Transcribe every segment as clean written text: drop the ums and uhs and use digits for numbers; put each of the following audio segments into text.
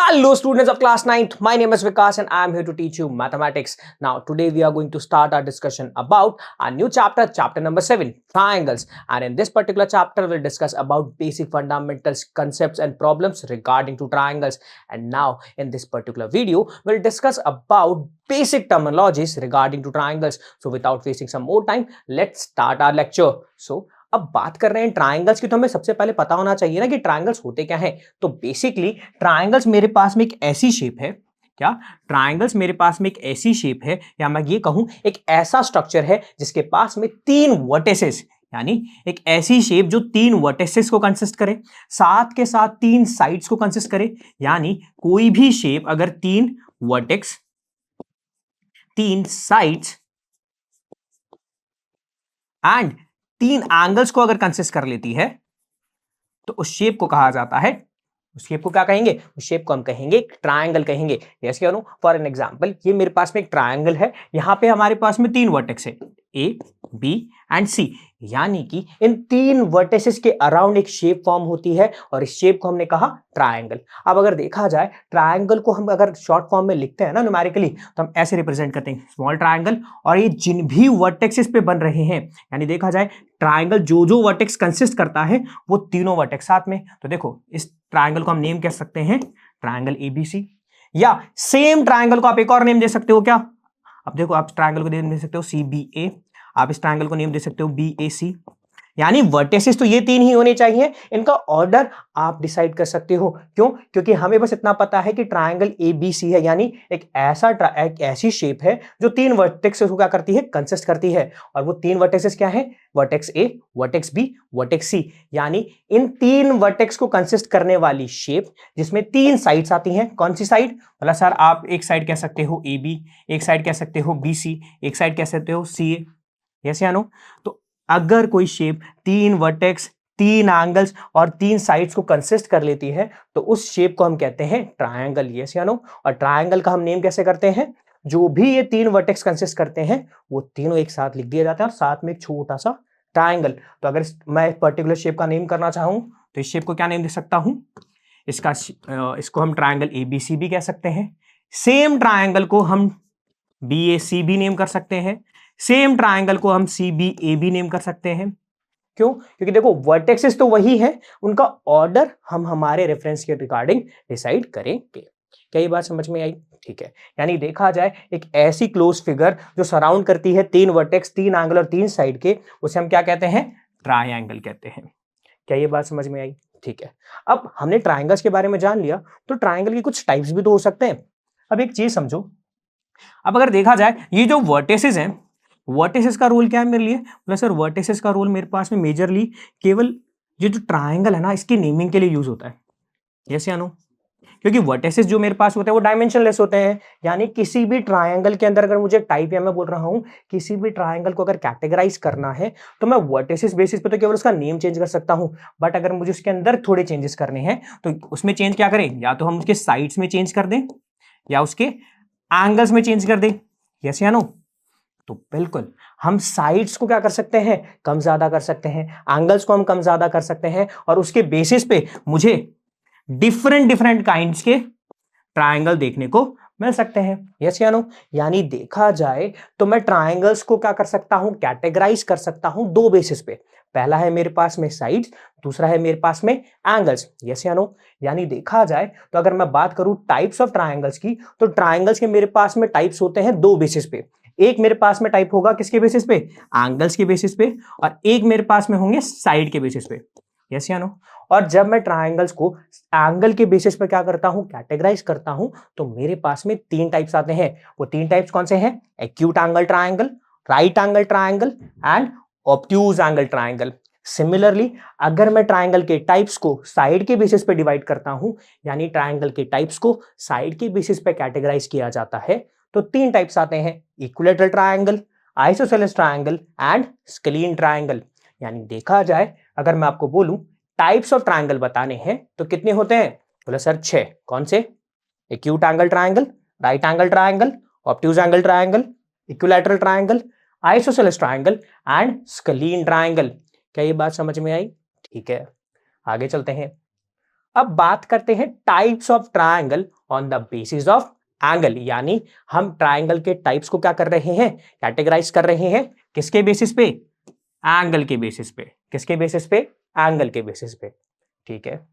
Hello students of class 9th, my name is Vikas and I am here to teach you mathematics. Now today we are going to start our discussion about a new chapter, chapter number 7, triangles. And in this particular chapter we'll discuss about basic fundamentals, concepts and problems regarding to triangles. And now in this particular video we'll discuss about basic terminologies regarding to triangles. So without wasting some more time, let's start our lecture. So अब बात कर रहे हैं triangles की, तो हमें सबसे पहले पता होना चाहिए ना कि ट्राइंगल्स होते क्या हैं। तो बेसिकली ट्राइंगल्स मेरे पास में एक ऐसी शेप है, क्या ट्राइंगल्स मेरे पास में एक ऐसी शेप है, या मैं ये कहूं एक ऐसा स्ट्रक्चर है जिसके पास में तीन वर्टिसेस, यानी एक ऐसी शेप जो तीन वर्टिसेस को कंसिस्ट करे, साथ के साथ तीन साइड्स को कंसिस्ट करे। यानी कोई भी शेप अगर तीन वर्टेक्स, तीन साइड्स एंड तीन एंगल्स को अगर कंसिस्ट कर लेती है तो उस शेप को कहा जाता है, उस शेप को क्या कहेंगे, उस शेप को हम कहेंगे ट्रायंगल कहेंगे। यस क्या नो, फॉर एन एग्जांपल ये मेरे पास में एक ट्रायंगल है, यहां पे हमारे पास में तीन वर्टेक्स है ए बी एंड सी, यानी कि इन तीन वर्टेसेस के अराउंड एक शेप फॉर्म होती है और इस शेप को हमने कहा ट्रायंगल। अब अगर देखा जाए ट्रायंगल को हम अगर शॉर्ट फॉर्म में लिखते हैं ना न्यूमेरिकली, तो हम ऐसे रिप्रेजेंट करते हैं स्मॉल ट्रायंगल, और ये जिन भी वर्टेक्सेस पे बन रहे हैं, यानी देखा जाए ट्रायंगल जो जो वर्टेक्स कंसिस्ट करता है वो तीनों वर्टेक्स साथ में। तो देखो इस ट्रायंगल को हम नेम कह सकते हैं ट्रायंगल एबीसी, या सेम ट्रायंगल को आप एक और नेम दे सकते हो क्या। अब देखो आप ट्रायंगल को नेम दे सकते हो सीबीए, आप इस ट्रायंगल को नेम दे सकते हो बीएसी। यानी वर्टेसेस तो ये तीन ही होने चाहिए, इनका ऑर्डर आप डिसाइड कर सकते हो। क्यों? क्योंकि हमें बस इतना पता है कि ट्रायंगल एबीसी है, यानी एक ऐसी शेप है जो तीन वर्टेक्सेस को क्या करती है, कंसिस्ट करती है। और वो तीन वर्टेक्सेस क्या है, vertex A, vertex B, vertex C. यानी इन तीन वर्टेक्स को कंसिस्ट करने वाली शेप जिसमें तीन साइड्स आती हैं। कौन सी साइड? मतलब सर आप एक साइड कह सकते हो ए बी, एक साइड कह सकते हो बी सी, एक साइड कह सकते हो सी ए। यस या नो? तो अगर कोई शेप तीन वर्टेक्स, तीन एंगल्स और तीन साइड्स को कंसिस्ट कर लेती है तो उस शेप को हम कहते हैं ट्रायंगल। यस या नो? और ट्रायंगल का हम नेम कैसे करते हैं, जो भी ये तीन वर्टेक्स कंसिस्ट करते हैं वो तीनों एक साथ लिख दिया जाता है और साथ में एक छोटा सा ट्रायंगल। तो अगर मैं पर्टिकुलर शेप का नेम करना चाहूं तो इस शेप को क्या नेम दे सकता हूं, इसको हम ट्रायंगल एबीसी भी कह सकते हैं। सेम ट्रायंगल को हम बीएसी भी नेम कर सकते हैं, सेम ट्रायंगल को हम सीबीए भी नेम कर सकते हैं। क्यों? क्योंकि देखो वर्टेक्सेस तो वही है, उनका ऑर्डर हम हमारे रेफरेंस के रिगार्डिंग डिसाइड करेंगे। क्या ये बात समझ में आई? ठीक है। यानी देखा जाए एक ऐसी क्लोज फिगर जो सराउंड करती है तीन वर्टेक्स, तीन एंगल और तीन साइड के, उसे हम क्या कहते हैं, ट्रायंगल कहते हैं। क्या ये बात समझ में आई? ठीक है। अब हमने ट्रायंगल्स के बारे में जान लिया, तो ट्रायंगल की कुछ टाइप्स भी तो हो सकते हैं। अब एक चीज समझो, अब अगर देखा जाए ये जो वर्टेसेस हैं, वर्टिसेस का रोल क्या है मेरे लिए, प्लस सर वर्टिसेस का रोल मेरे पास में मेजरली केवल ये जो ट्रायंगल है ना इसकी नेमिंग के लिए यूज होता है। यस या नो? क्योंकि वर्टिसेस जो मेरे पास होते हैं वो डायमेंशनलेस होते हैं, यानी किसी भी ट्रायंगल के अंदर अगर मुझे टाइप, या मैं बोल रहा हूं किसी भी ट्रायंगल को अगर कैटेगराइज करना है तो मैं वर्टिसेस बेसिस पे तो केवल उसका नेम चेंज कर सकता हूं, बट अगर मुझे उसके अंदर थोड़े चेंजेस करने हैं तो उसमें चेंज क्या करें, या तो हम उसके साइड्स में चेंज कर दें या उसके एंगल्स में चेंज कर दें। यस या नो? तो बिल्कुल हम साइड्स को क्या कर सकते हैं, कम ज्यादा कर सकते हैं, एंगल्स को हम कम ज्यादा कर सकते हैं, और उसके बेसिस पे मुझे डिफरेंट डिफरेंट काइंड्स के ट्रायंगल देखने को मिल सकते हैं। यस या नो? यानी देखा जाए तो मैं ट्रायंगल्स को क्या कर सकता हूं, कैटेगराइज कर सकता हूं दो बेसिस पे। पहला है मेरे पास में साइड्स, दूसरा है मेरे पास में एंगल्स। यस या नो? यानी देखा जाए तो अगर मैं बात करूं टाइप्स ऑफ ट्रायंगल्स की, तो ट्रायंगल्स के मेरे पास में टाइप्स होते हैं दो बेसिस पे। एक मेरे पास में टाइप होगा किसके बेसिस पे, एंगल्स के बेसिस पे, और एक मेरे पास में होंगे साइड के बेसिस पे। यस या नो? और जब मैं ट्रायंगल्स को एंगल के बेसिस पे क्या करता हूं, कैटेगराइज करता हूं, तो मेरे पास में तीन टाइप्स आते हैं। वो तीन टाइप्स कौन से हैं, acute angle triangle, right angle triangle and obtuse angle triangle. Similarly अगर मैं ट्रायंगल के टाइप्स को साइड के बेसिस पे डिवाइड करता हूं, यानी ट्रायंगल के टाइप्स को साइड के बेसिस पे कैटेगराइज किया जाता है, तो तीन टाइप्स आते हैं, equilateral triangle, isosceles triangle and scalene triangle. यानी देखा जाए अगर मैं आपको बोलूं टाइप्स ऑफ ट्रायंगल बताने हैं तो कितने होते हैं, बोले सर 6। कौन से? Acute angle triangle, right angle triangle, obtuse angle triangle, equilateral triangle, isosceles triangle and scalene triangle. क्या ये बात समझ में आई? ठीक है, आगे चलते हैं। अब बात करते हैं types of triangle on the basis of angle, यानी हम ट्राइंगल के टाइप्स को क्या कर रहे हैं, कैटेगराइज कर रहे हैं, किसके बेसिस पे, एंगल के बेसिस पे, किसके बेसिस पे, एंगल के बेसिस पे। ठीक है,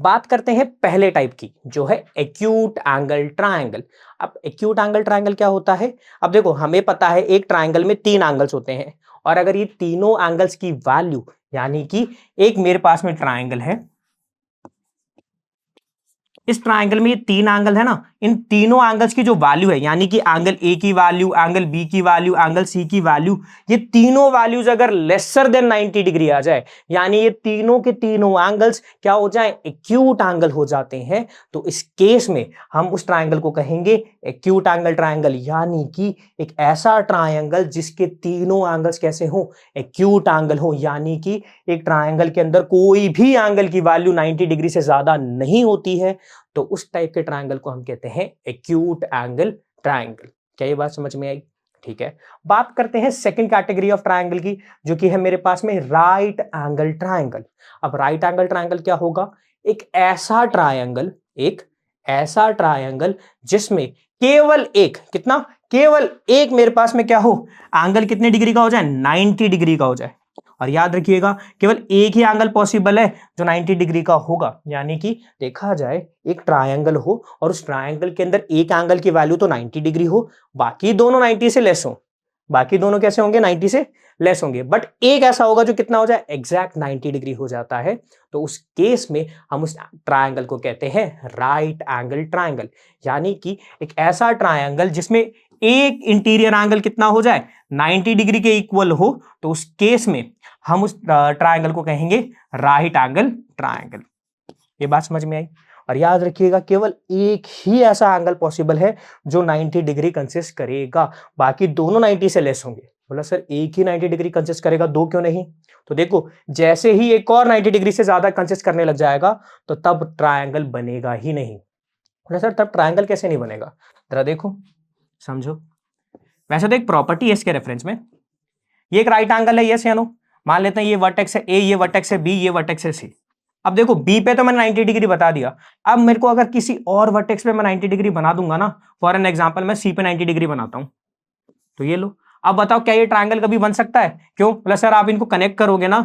बात करते हैं पहले टाइप की, जो है एक्यूट एंगल ट्रायंगल। अब एक्यूट एंगल ट्रायंगल क्या होता है, अब देखो हमें पता है एक ट्रायंगल में 3 एंगल्स होते हैं, और अगर ये तीनों एंगल्स की वैल्यू, यानी कि एक मेरे पास में ट्रायंगल है, इस ट्रायंगल में ये 3 एंगल है ना, इन तीनों एंगल्स की जो वैल्यू है, यानी कि एंगल ए की वैल्यू, एंगल बी की वैल्यू, एंगल सी की वैल्यू, ये तीनों वैल्यूज अगर लेसर देन 90 डिग्री आ जाए, यानी ये तीनों के तीनों एंगल्स क्या हो जाए, एक्यूट एंगल हो जाते हैं, तो इस केस में हम उस ट्रायंगल को कहेंगे एक्यूट एंगल ट्रायंगल, यानी कि एक ऐसा ट्रायंगल जिसके तीनों एंगल्स कैसे हो, एक्यूट एंगल हो, यानी कि एक ट्रायंगल के अंदर कोई भी एंगल की वैल्यू 90 डिग्री से ज्यादा नहीं होती है, तो उस टाइप के ट्रायंगल को हम कहते हैं एक्यूट एंगल ट्रायंगल। क्या ये बात समझ में आई? ठीक है, बात करते हैं सेकंड कैटेगरी ऑफ ट्रायंगल की, जो कि है मेरे पास में राइट एंगल ट्रायंगल। अब राइट एंगल ट्रायंगल क्या होगा, एक ऐसा ट्रायंगल, एक ऐसा ट्रायंगल जिसमें केवल एक, कितना, केवल एक मेरे पास में क्या हो, एंगल कितने डिग्री का हो जाए, 90 डिग्री का हो जाए। और याद रखिएगा केवल एक ही एंगल पॉसिबल है जो 90 डिग्री का होगा, यानी कि देखा जाए एक ट्रायंगल हो और उस ट्रायंगल के अंदर एक एंगल की वैल्यू तो 90 डिग्री हो, बाकी दोनों 90 से लेस हो, बाकी दोनों कैसे होंगे, 90 से लेस होंगे, बट एक ऐसा होगा जो कितना हो जाए, एग्जैक्ट 90 डिग्री हो जाता है, तो उस केस में हम उस ट्रायंगल को कहते हैं राइट एंगल ट्रायंगल। यानी कि एक ऐसा ट्रायंगल जिसमें एक इंटीरियर एंगल कितना हो जाए, 90 डिग्री के इक्वल हो, तो उस केस में हम उस ट्रायंगल को कहेंगे राइट एंगल ट्रायंगल। ये बात समझ में आई? और याद रखिएगा केवल एक ही ऐसा एंगल पॉसिबल है जो 90 डिग्री कंसिस्ट करेगा, बाकी दोनों 90 से लेस होंगे। बोला सर एक ही 90 डिग्री कंसिस्ट करेगा, दो क्यों नहीं? तो देखो जैसे ही एक और 90 डिग्री से ज्यादा कंसिस्ट करने लग जाएगा तो तब ट्रायंगल बनेगा ही नहीं। बोला सर तब ट्रायंगल कैसे नहीं बनेगा, जरा देखो समझो। वैसे तो एक प्रॉपर्टी है इसके रेफरेंस में, ये एक राइट एंगल है, यस या नो? मान लेते हैं ये वर्टेक्स है ए, ये वर्टेक्स है बी, ये वर्टेक्स है सी। अब देखो बी पे तो मैंने 90 डिग्री बता दिया, अब मेरे को अगर किसी और वर्टेक्स पे मैं 90 डिग्री बना दूंगा ना, फॉर एन एग्जांपल मैं सी पे 90 डिग्री बनाता हूं, तो ये लो, अब बताओ क्या ये ट्रायंगल कभी बन सकता है? क्यों? बोला सर आप इनको कनेक्ट करोगे ना,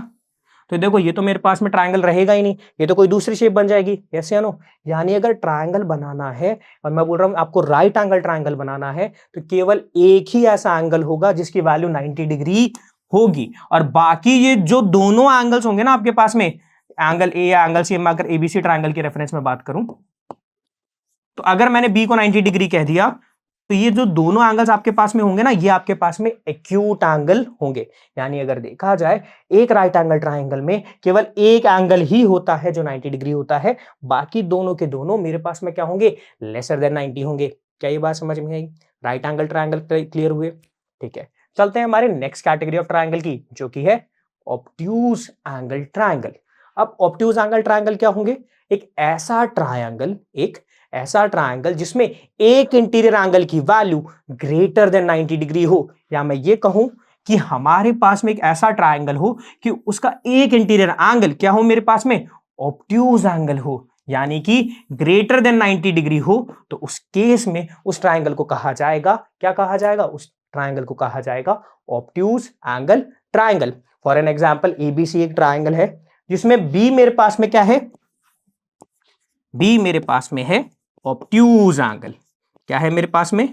तो देखो ये तो मेरे पास में ट्रायंगल रहेगा ही नहीं, ये तो कोई दूसरी शेप बन जाएगी, यस या नो? यानी अगर ट्रायंगल बनाना है, और मैं बोल रहा हूं आपको राइट एंगल ट्रायंगल बनाना है, तो केवल एक ही ऐसा एंगल होगा जिसकी वैल्यू 90 डिग्री होगी, और बाकी ये जो दोनों एंगल्स होंगे ना आपके पास में, एंगल ए या एंगल सी, मैं अगर एबीसी ट्रायंगल की रेफरेंस में बात करूं, तो अगर मैंने बी को 90 डिग्री कह दिया, तो ये जो दोनों एंगल्स आपके पास में होंगे ना, ये आपके पास में एक्यूट एंगल होंगे। यानी अगर देखा जाए एक राइट एंगल ट्रायंगल में केवल एक एंगल ही होता है जो 90 डिग्री होता है, बाकी दोनों के दोनों मेरे पास में क्या होंगे, लेसर देन 90 होंगे। क्या ये बात समझ में आई? राइट एंगल ट्रायंगल क्लियर हुए? ठीक है, चलते हैं हमारे नेक्स्ट कैटेगरी ऑफ ट्रायंगल की, जो की है ऑब्ट्यूज एंगल ट्रायंगल। अब ऑब्ट्यूज एंगल ट्रायंगल क्या होंगे, एक ऐसा ट्रायंगल, एक ऐसा ट्रायंगल जिसमें एक इंटीरियर एंगल की वैल्यू ग्रेटर देन 90 डिग्री हो, या मैं ये कहूं कि हमारे पास में एक ऐसा ट्रायंगल हो कि उसका एक इंटीरियर एंगल क्या हो मेरे पास में, ऑब्ट्यूज एंगल हो, यानी कि ग्रेटर देन 90 डिग्री हो, तो उस केस में उस ट्रायंगल को कहा जाएगा, क्या कहा जाएगा, उस ट्रायंगल को कहा जाएगा obtuse angle triangle. For an example ABC एक ट्रायंगल है जिसमें बी मेरे पास में क्या है, बी मेरे पास में है ऑब्ट्यूज एंगल। क्या है मेरे पास में,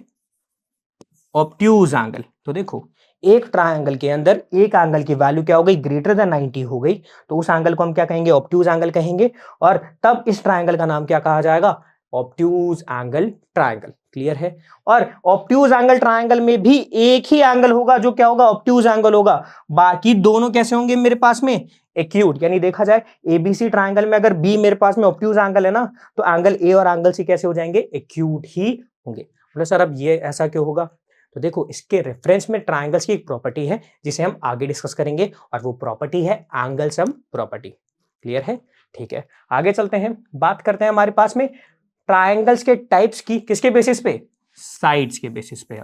ऑब्ट्यूज एंगल। तो देखो एक ट्रायंगल के अंदर एक एंगल की वैल्यू क्या हो गई, ग्रेटर देन 90 हो गई, तो उस एंगल को हम क्या कहेंगे, ऑब्ट्यूज एंगल कहेंगे, और तब इस ट्रायंगल का नाम क्या कहा जाएगा, ऑब्ट्यूज एंगल ट्रायंगल। क्लियर है? और ऑब्ट्यूज एंगल ट्रायंगल में भी एक ही एंगल होगा जो क्या होगा, ऑब्ट्यूज एंगल होगा, बाकी दोनों कैसे होंगे मेरे पास में, एक्यूट। यानी देखा जाए एबीसी ट्रायंगल में अगर बी मेरे पास में ऑब्ट्यूज एंगल है ना, तो एंगल ए और एंगल सी कैसे हो जाएंगे, एक्यूट ही होंगे। बोले सर अब ये ऐसा क्यों होगा? तो देखो इसके रेफरेंस में ट्रायंगल्स की एक प्रॉपर्टी है जिसे हम आगे डिस्कस करेंगे, और वो प्रॉपर्टी है एंगल सम प्रॉपर्टी। क्लियर है? ठीक है, आगे चलते हैं, बात करते हैं हमारे पास में ट्रायंगल्स के टाइप्स की, किसके बेसिस पे, साइड्स के बेसिस पे।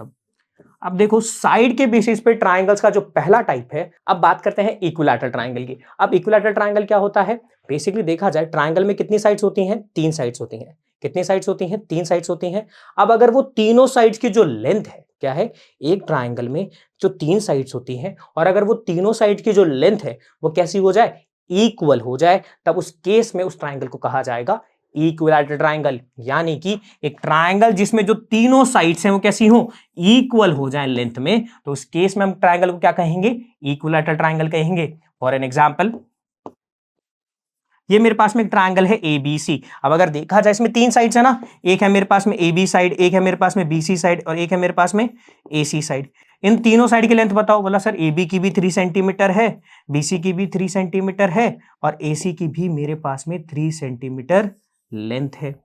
अब देखो साइड के बेसिस पे ट्रायंगल्स का जो पहला टाइप है, अब बात करते हैं इक्विलैटरल ट्रायंगल की। अब इक्विलैटरल ट्रायंगल क्या होता है, बेसिकली देखा जाए ट्रायंगल में कितनी साइड्स होती हैं, 3 साइड्स होती हैं। कितनी साइड्स होती हैं? 3 साइड्स होती हैं। अब अगर वो तीनों साइड्स की जो लेंथ है, क्या है? एक ट्राइंगल में जो 3 साइड्स होती हैं और अगर वो तीनों साइड की जो लेंथ है वो कैसी हो जाए? इक्वल हो जाए, तब उस केस में उस ट्राइंगल को कहा जाएगा इक्विलैटरल ट्राइंगल। यानी कि एक ट्राइंगल जिसमें जो तीनों साइड्स हैं वो कैसी हो? इक्वल हो जाए लेंथ में, तो उस केस में हम ट्राइंगल को क्या कहेंगे? इक्विलैटरल ट्राइंगल कहेंगे। फॉर एन एग्जांपल, ये मेरे पास में एक ट्राइंगल है ABC। अब अगर देखा जाए इसमें 3 साइड्स है ना, एक है मेरे पास में AB साइड, एक है मेरे पास में BC साइड और एक है मेरे पास में AC साइड। इन तीनों साइड की लेंथ बताओ। बोला सर AB की भी 3 सेंटीमीटर है, BC की भी 3 सेंटीमीटर है और AC की भी मेरे पास में 3 सेंटीमीटर लेंथ है।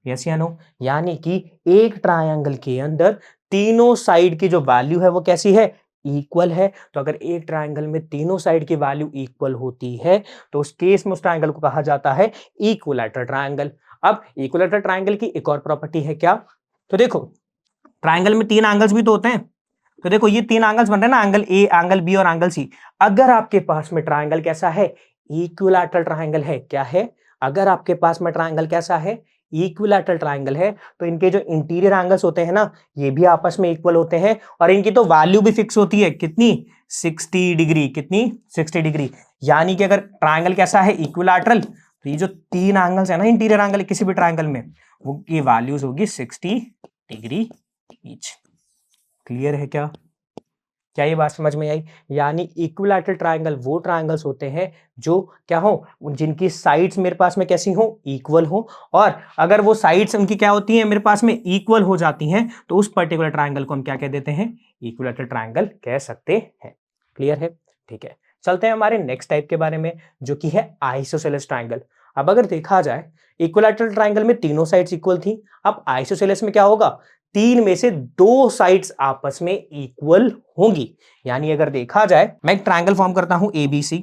यस या नो? यानी कि एक ट्रायंगल के अंदर तीनों साइड की जो वैल्यू है वो कैसी है? इक्वल है। तो अगर एक ट्रायंगल में तीनों साइड की वैल्यू इक्वल होती है तो उस केस में उस ट्रायंगल को कहा जाता है इक्विलैटरल ट्रायंगल। अब इक्विलैटरल ट्रायंगल की एक और प्रॉपर्टी है, क्या? तो देखो, ट्रायंगल में 3 एंगल्स भी तो होते हैं। तो देखो ये 3 एंगल्स बन रहे हैं ना, एंगल ए, एंगल बी और एंगल सी। अगर आपके पास में ट्रायंगल कैसा है? इक्विलैटरल ट्रायंगल है। क्या है? अगर आपके पास में ट्रायंगल कैसा है? इक्विलैटरल ट्रायंगल है, तो इनके जो इंटीरियर एंगल्स होते हैं ना, ये भी आपस में इक्वल होते हैं और इनकी तो वैल्यू भी फिक्स होती है। कितनी? 60 डिग्री। कितनी? 60 डिग्री। यानी कि अगर ट्रायंगल कैसा है? इक्विलैटरल, तो ये जो 3 एंगल्स है ना, इंटीरियर एंगल किसी भी ट्रायंगल में, वो की वैल्यूज होगी 60 डिग्री ईच। क्लियर है क्या? क्या ये बात समझ में आई? यानी इक्विलैटरल ट्रायंगल वो ट्रायंगल्स होते हैं जो क्या हो? जिनकी साइड्स मेरे पास में कैसी हो? इक्वल हो। और अगर वो साइड्स उनकी क्या होती हैं? मेरे पास में इक्वल हो जाती हैं, तो उस पर्टिकुलर ट्रायंगल को हम क्या कह देते हैं? इक्विलैटरल ट्रायंगल कह सकते हैं। क्लियर है? ठीक है, चलते हैं हमारे नेक्स्ट टाइप के बारे में, जो कि है आइसोसेलेस ट्रायंगल। अब अगर देखा जाए, इक्विलैटरल ट्रायंगल में तीनों साइड्स इक्वल थी। अब आइसोसेलेस में क्या होगा? 3 में से 2 साइड्स आपस में इक्वल होंगी। यानी अगर देखा जाए, मैं एक ट्रायंगल फॉर्म करता हूं ABC।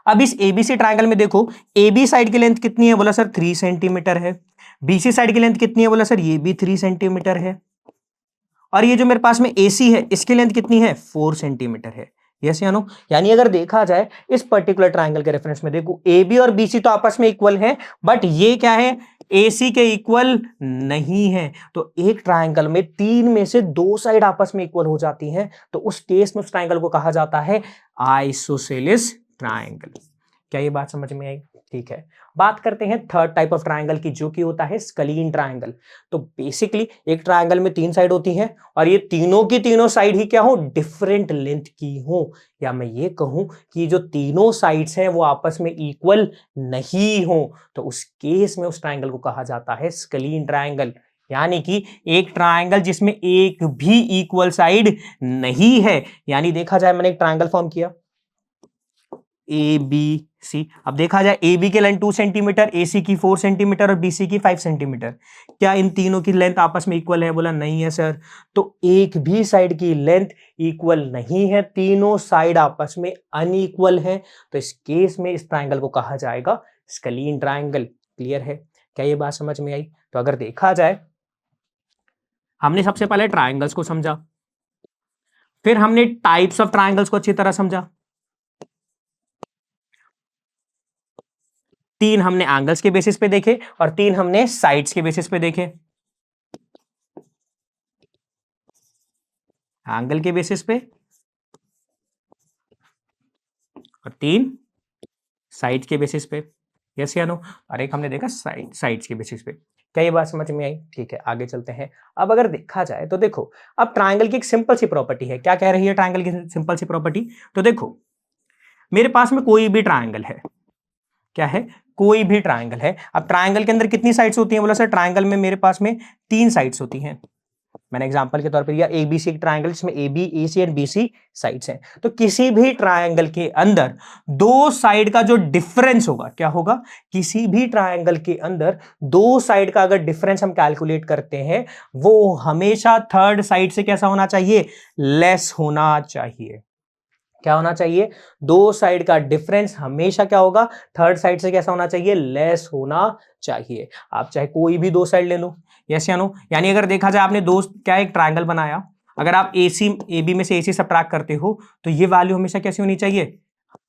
अब इस ABC ट्रायंगल में देखो, AB साइड की लेंथ कितनी है? बोला सर 3 सेंटीमीटर है। BC साइड की लेंथ कितनी है? बोला सर ये भी 3 सेंटीमीटर है। और ये जो मेरे पास में AC है, इसकी लेंथ कितनी है? 4 सेंटीमीटर है। यस या नो? यानी अगर देखा जाए इस पर्टिकुलर ट्रायंगल के रेफरेंस में, देखो AB और BC तो आपस में इक्वल हैं, बट ये क्या है? AC के इक्वल नहीं है। तो एक ट्रायंगल में 3 में से 2 साइड आपस में इक्वल हो जाती हैं, तो उस केस में उस ट्रायंगल को कहा जाता है आइसोसेलेस ट्रायंगल। क्या ये बात समझ में आई? ठीक है, बात करते हैं थर्ड टाइप ऑफ ट्रायंगल की, जो कि होता है स्कलीन ट्रायंगल। तो बेसिकली एक ट्रायंगल में 3 साइड होती हैं और ये तीनों की तीनों साइड ही क्या हो? डिफरेंट लेंथ की हो, या मैं ये कहूं कि जो तीनों साइड्स हैं वो आपस में इक्वल नहीं हो, तो उस केस में उस ट्रायंगल को कहा जाता है स्कलीन ट्रायंगल। यानी कि एक ट्रायंगल जिसमें एक भी इक्वल साइड नहीं है। यानी देखा जाए, मैंने एक ट्रायंगल फॉर्म किया ABC। अब देखा जाए, AB की लेंथ 2 सेंटीमीटर, AC की 4 सेंटीमीटर और BC की 5 सेंटीमीटर। क्या इन तीनों की लेंथ आपस में इक्वल है? बोला नहीं है सर। तो एक भी साइड की लेंथ इक्वल नहीं है, तीनों साइड आपस में अनइक्वल है, तो इस केस में इस ट्रायंगल को कहा जाएगा स्कलीन ट्रायंगल। क्लियर है? क्या ये बात समझ में आई? तो अगर देखा जाए, हमने सबसे पहले ट्रायंगल्स को समझा, फिर हमने टाइप्स ऑफ ट्रायंगल्स को अच्छी तरह समझा, 3 हमने एंगल्स के बेसिस पे देखे और 3 हमने साइड्स के बेसिस पे देखे। एंगल के बेसिस पे और 3 साइड्स के बेसिस पे। यस या नो? और एक हमने देखा साइड्स के बेसिस पे। क्या ये बात समझ में आई? ठीक है, आगे चलते हैं। अब अगर देखा जाए तो देखो, अब ट्रायंगल की एक सिंपल सी प्रॉपर्टी है। क्या कह रही है ट्रायंगल की सिंपल सी प्रॉपर्टी? तो देखो, मेरे पास में कोई भी ट्रायंगल है। क्या है? कोई भी ट्रायंगल है। अब ट्रायंगल के अंदर कितनी साइड्स होती हैं? बोला सर ट्रायंगल में मेरे पास में 3 साइड्स होती हैं। मैंने एग्जांपल के तौर पर दिया ABC एक ट्रायंगल, जिसमें AB, AC and BC sides हैं। तो किसी भी ट्रायंगल के अंदर 2 साइड का जो डिफरेंस होगा, क्या होगा? किसी भी ट्रायंगल के अंदर 2 साइड का अगर डिफरेंस हम कैलकुलेट करते हैं, वो हमेशा थर्ड साइड से कैसा होना चाहिए? लेस होना चाहिए। क्या होना चाहिए? 2 साइड का डिफरेंस हमेशा क्या होगा? थर्ड साइड से कैसा होना चाहिए? लेस होना चाहिए। आप चाहे कोई भी 2 साइड ले लो। यस या नो? यानी अगर देखा जाए, आपने क्या एक ट्रायंगल बनाया, अगर आप AB में से AC सब्ट्रैक्ट करते हो, तो ये वैल्यू हमेशा कैसी होनी चाहिए?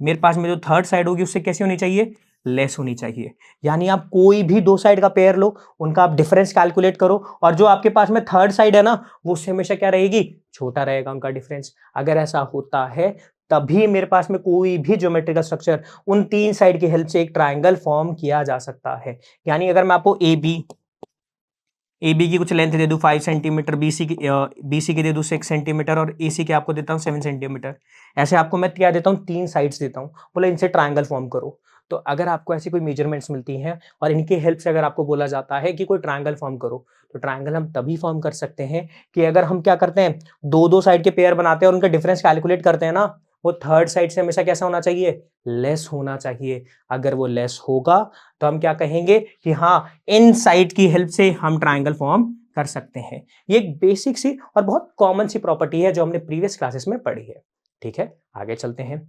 मेरे पास में जो थर्ड साइड होगी उससे कैसी होनी चाहिए? लेस होनी चाहिए। यानी आप कोई भी दो साइड का पेयर लो, उनका आप डिफरेंस कैलकुलेट करो, और जो आपके पास में थर्ड साइड है ना, वो उससे हमेशा क्या रहेगी, छोटा रहेगा उनका डिफरेंस। अगर ऐसा होता है तभी मेरे पास में कोई भी ज्योमेट्रिकल स्ट्रक्चर उन तीन साइड की हेल्प से एक ट्राइंगल फॉर्म किया जा सकता है। यानी अगर मैं आपको ए बी की कुछ लेंथ दे दूं 5 सेंटीमीटर, बी सी की दे दूं 6 सेंटीमीटर, और ए सी के आपको देता हूं 7 सेंटीमीटर, ऐसे आपको मैं क्या देता हूं, तीन साइड्स देता हूं, बोले इनसे ट्राइंगल फॉर्म करो। तो अगर आपको ऐसी कोई मेजरमेंट्स मिलती हैं और इनकी हेल्प से अगर आपको बोला जाता है कि कोई ट्राइंगल फॉर्म करो, तो ट्राइंगल हम तभी फॉर्म कर सकते हैं कि अगर हम क्या करते हैं, दो दो साइड के पेयर बनाते हैं और उनका डिफरेंस कैलकुलेट करते हैं ना, वो थर्ड साइड से हमेशा कैसा होना चाहिए, लेस होना चाहिए। अगर वो लेस होगा तो हम क्या कहेंगे कि हाँ, इन साइड की हेल्प से हम ट्राइंगल फॉर्म कर सकते हैं। ये एक बेसिक सी और बहुत कॉमन सी प्रॉपर्टी है जो हमने प्रीवियस क्लासेस में पढ़ी है। ठीक है, आगे चलते हैं।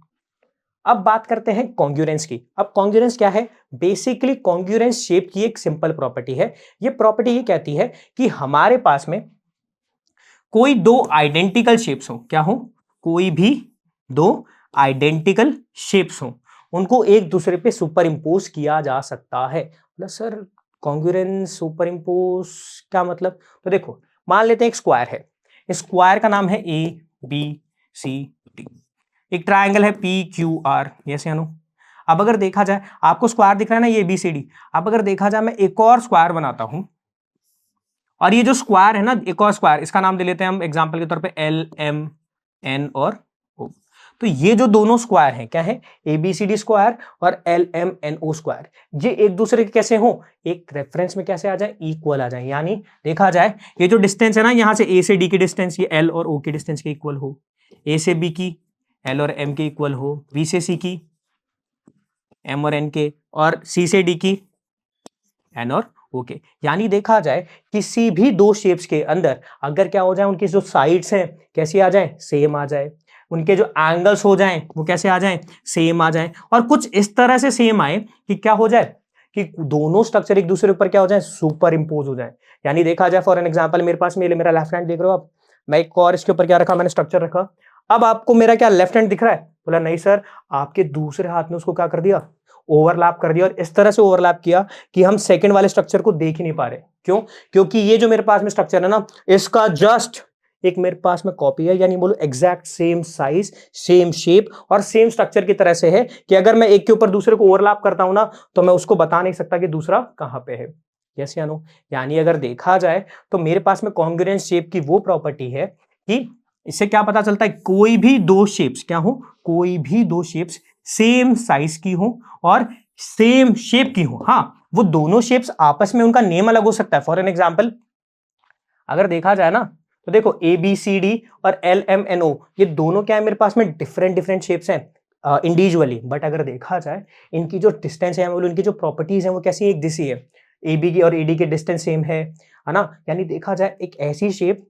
अब बात करते हैं कॉन्ग्रुएंस की। अब कॉन्ग्रुएंस क्या है, बेसिकली कॉन्ग्रुएंस शेप की एक सिंपल प्रॉपर्टी है। ये प्रॉपर्टी ये कहती है कि हमारे पास में कोई दो आइडेंटिकल शेप्स हो, क्या हो, कोई भी दो आइडेंटिकल शेप्स हो, उनको एक दूसरे पे सुपर इंपोज किया जा सकता है। मतलब सर कॉन्ग्रुएंस सुपर इंपोज क्या मतलब, तो देखो मान लेते हैं एक स्क्वायर है, स्क्वायर का नाम है ए बी सी डी, एक ट्राइंगल है पी क्यू आर, यस या नो। अब अगर देखा जाए, आपको स्क्वायर दिख रहा है ना, ये बी सी डी। अब अगर देखा जाए मैं एक और स्क्वायर बनाता हूं, और ये जो स्क्वायर है ना, एक और स्क्वायर, इसका नाम दे लेते हैं हम एग्जांपल के तौर पे एल एम एन और ओ। तो ये जो दोनों स्क्वायर हैं क्या है, A B C D square और L M N O square, ये एक दूसरे के कैसे हो, एक रेफरेंस में कैसे आ जाए, इक्वल आ जाए। यानी देखा जाए ये जो डिस्टेंस है ना, यहां से ए से डी की डिस्टेंस ये एल और ओ की डिस्टेंस के इक्वल हो, ए से बी की एल और एम के इक्वल हो, बी से सी की एम और एन के, और सी से डी की एन और ओके। यानी देखा जाए किसी भी दो शेप्स के अंदर अगर क्या हो जाए, उनकी जो साइड्स हैं कैसी आ जाए, सेम आ जाए, उनके जो एंगल्स हो जाएं वो कैसे आ जाएं, सेम आ जाएं, और कुछ इस तरह से सेम आए कि क्या हो जाए, कि दोनों स्ट्रक्चर एक दूसरे ऊपर क्या हो जाए, सुपर इंपोज हो जाए। यानी देखा जाए फॉर एन एग्जांपल, मेरे पास में मेरा लेफ्ट हैंड देख रहे हो आप, मैं एक और इसके ऊपर क्या रखा, मैंने स्ट्रक्चर रखा। अब आपको मेरा क्या लेफ्ट हैंड दिख रहा है, बोला नहीं सर, आपके दूसरे हाथ में उसको क्या कर दिया, ओवरलैप कर दिया, और इस तरह से ओवरलैप किया कि हम सेकंड वाले स्ट्रक्चर को देख ही नहीं पा रहे। क्यों, क्योंकि ये जो मेरे पास में स्ट्रक्चर है ना, इसका जस्ट एक मेरे पास में कॉपी है, यानी बोलो exact same size, same shape और सेम स्ट्रक्चर की तरह से है कि अगर मैं एक के ऊपर दूसरे को ओवरलैप करता हूं ना, तो मैं उसको बता नहीं सकता कि दूसरा कहां पे है। यस या नो। यानी अगर देखा जाए तो मेरे पास में कॉन्ग्रुएंस शेप की वो प्रॉपर्टी है कि इससे क्या पता चलता है, कोई भी दो शेप्स क्या हो, कोई भी दो शेप्स सेम साइज की हो और सेम शेप की हो। हाँ, वो दोनों शेप्स आपस में उनका नेम अलग हो सकता है। फॉर एन एग्जांपल अगर देखा जाए ना, तो देखो ए बी सी डी और एल एम एन ओ, ये दोनों क्या है मेरे पास में, डिफरेंट डिफरेंट शेप्स हैं इंडिविजुअली, बट अगर देखा जाए इनकी जो डिस्टेंस है, इनकी जो प्रॉपर्टीज है वो कैसी एक जैसी है, ए बी की और ए डी के डिस्टेंस सेम है ना। यानी देखा जाए एक ऐसी शेप,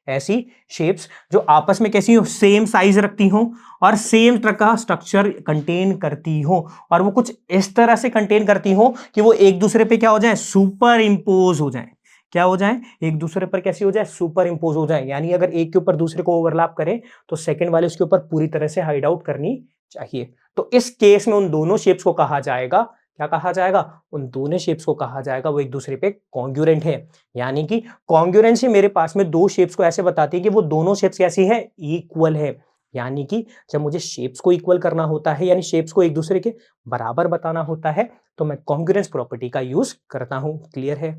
ऐसी शेप्स जो आपस में कैसी हो, सेम साइज रखती हो और सेम तरह का स्ट्रक्चर कंटेन करती हो, और वो कुछ इस तरह से कंटेन करती हो कि वो एक दूसरे पे क्या हो जाए, सुपर इंपोज हो जाए। क्या हो जाए, एक दूसरे पर कैसी हो जाए, सुपर इंपोज हो जाए। यानी अगर एक के ऊपर दूसरे को ओवरलैप करे तो सेकंड वाले उसके ऊपर पूरी तरह से हाइड आउट करनी चाहिए। तो इस केस में उन दोनों शेप्स को कहा जाएगा, क्या कहा जाएगा, उन दोनों शेप्स को कहा जाएगा वो एक दूसरे पे कॉन्ग्रुएंट है। यानी कि कॉन्ग्रुएंसी मेरे पास में दो शेप्स को ऐसे बताती है कि वो दोनों शेप्स कैसी है, इक्वल है। यानी कि जब मुझे शेप्स को इक्वल करना होता है, यानी शेप्स को एक दूसरे के बराबर बताना होता है, तो मैं कॉन्ग्रुएंस प्रॉपर्टी का यूज करता हूं। क्लियर है।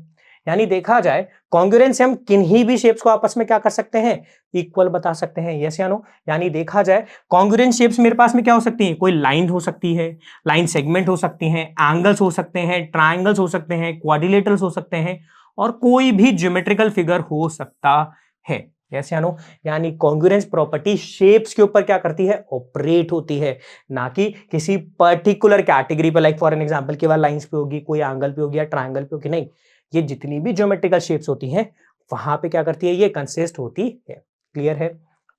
यानी देखा जाए कॉन्ग्रुएंस से हम किन्हीं भी शेप्स को आपस में क्या कर सकते हैं, इक्वल बता सकते हैं। यस या नो। यानी देखा जाए कॉन्ग्रुएंट शेप्स मेरे पास में क्या हो सकती है, कोई लाइन हो सकती है, लाइन सेगमेंट हो सकती हैं, एंगल्स हो सकते हैं, ट्राइंगल्स हो सकते हैं, क्वाड्रिलेटरल्स हो सकते हैं, और कोई भी ज्योमेट्रिकल फिगर हो सकता है। यस या नो। यानी कॉन्ग्रुएंस प्रॉपर्टी शेप्स के ऊपर क्या करती है, ऑपरेट होती है, ना कि किसी पर्टिकुलर कैटेगरी पर, लाइक फॉर एन एग्जांपल केवल लाइंस पे होगी, कोई एंगल पे होगी या ट्राइंगल पे होगी, नहीं। ये जितनी भी ज्योमेट्रिकल शेप्स होती हैं वहां पे क्या करती है, ये कंसिस्ट होती है। क्लियर है।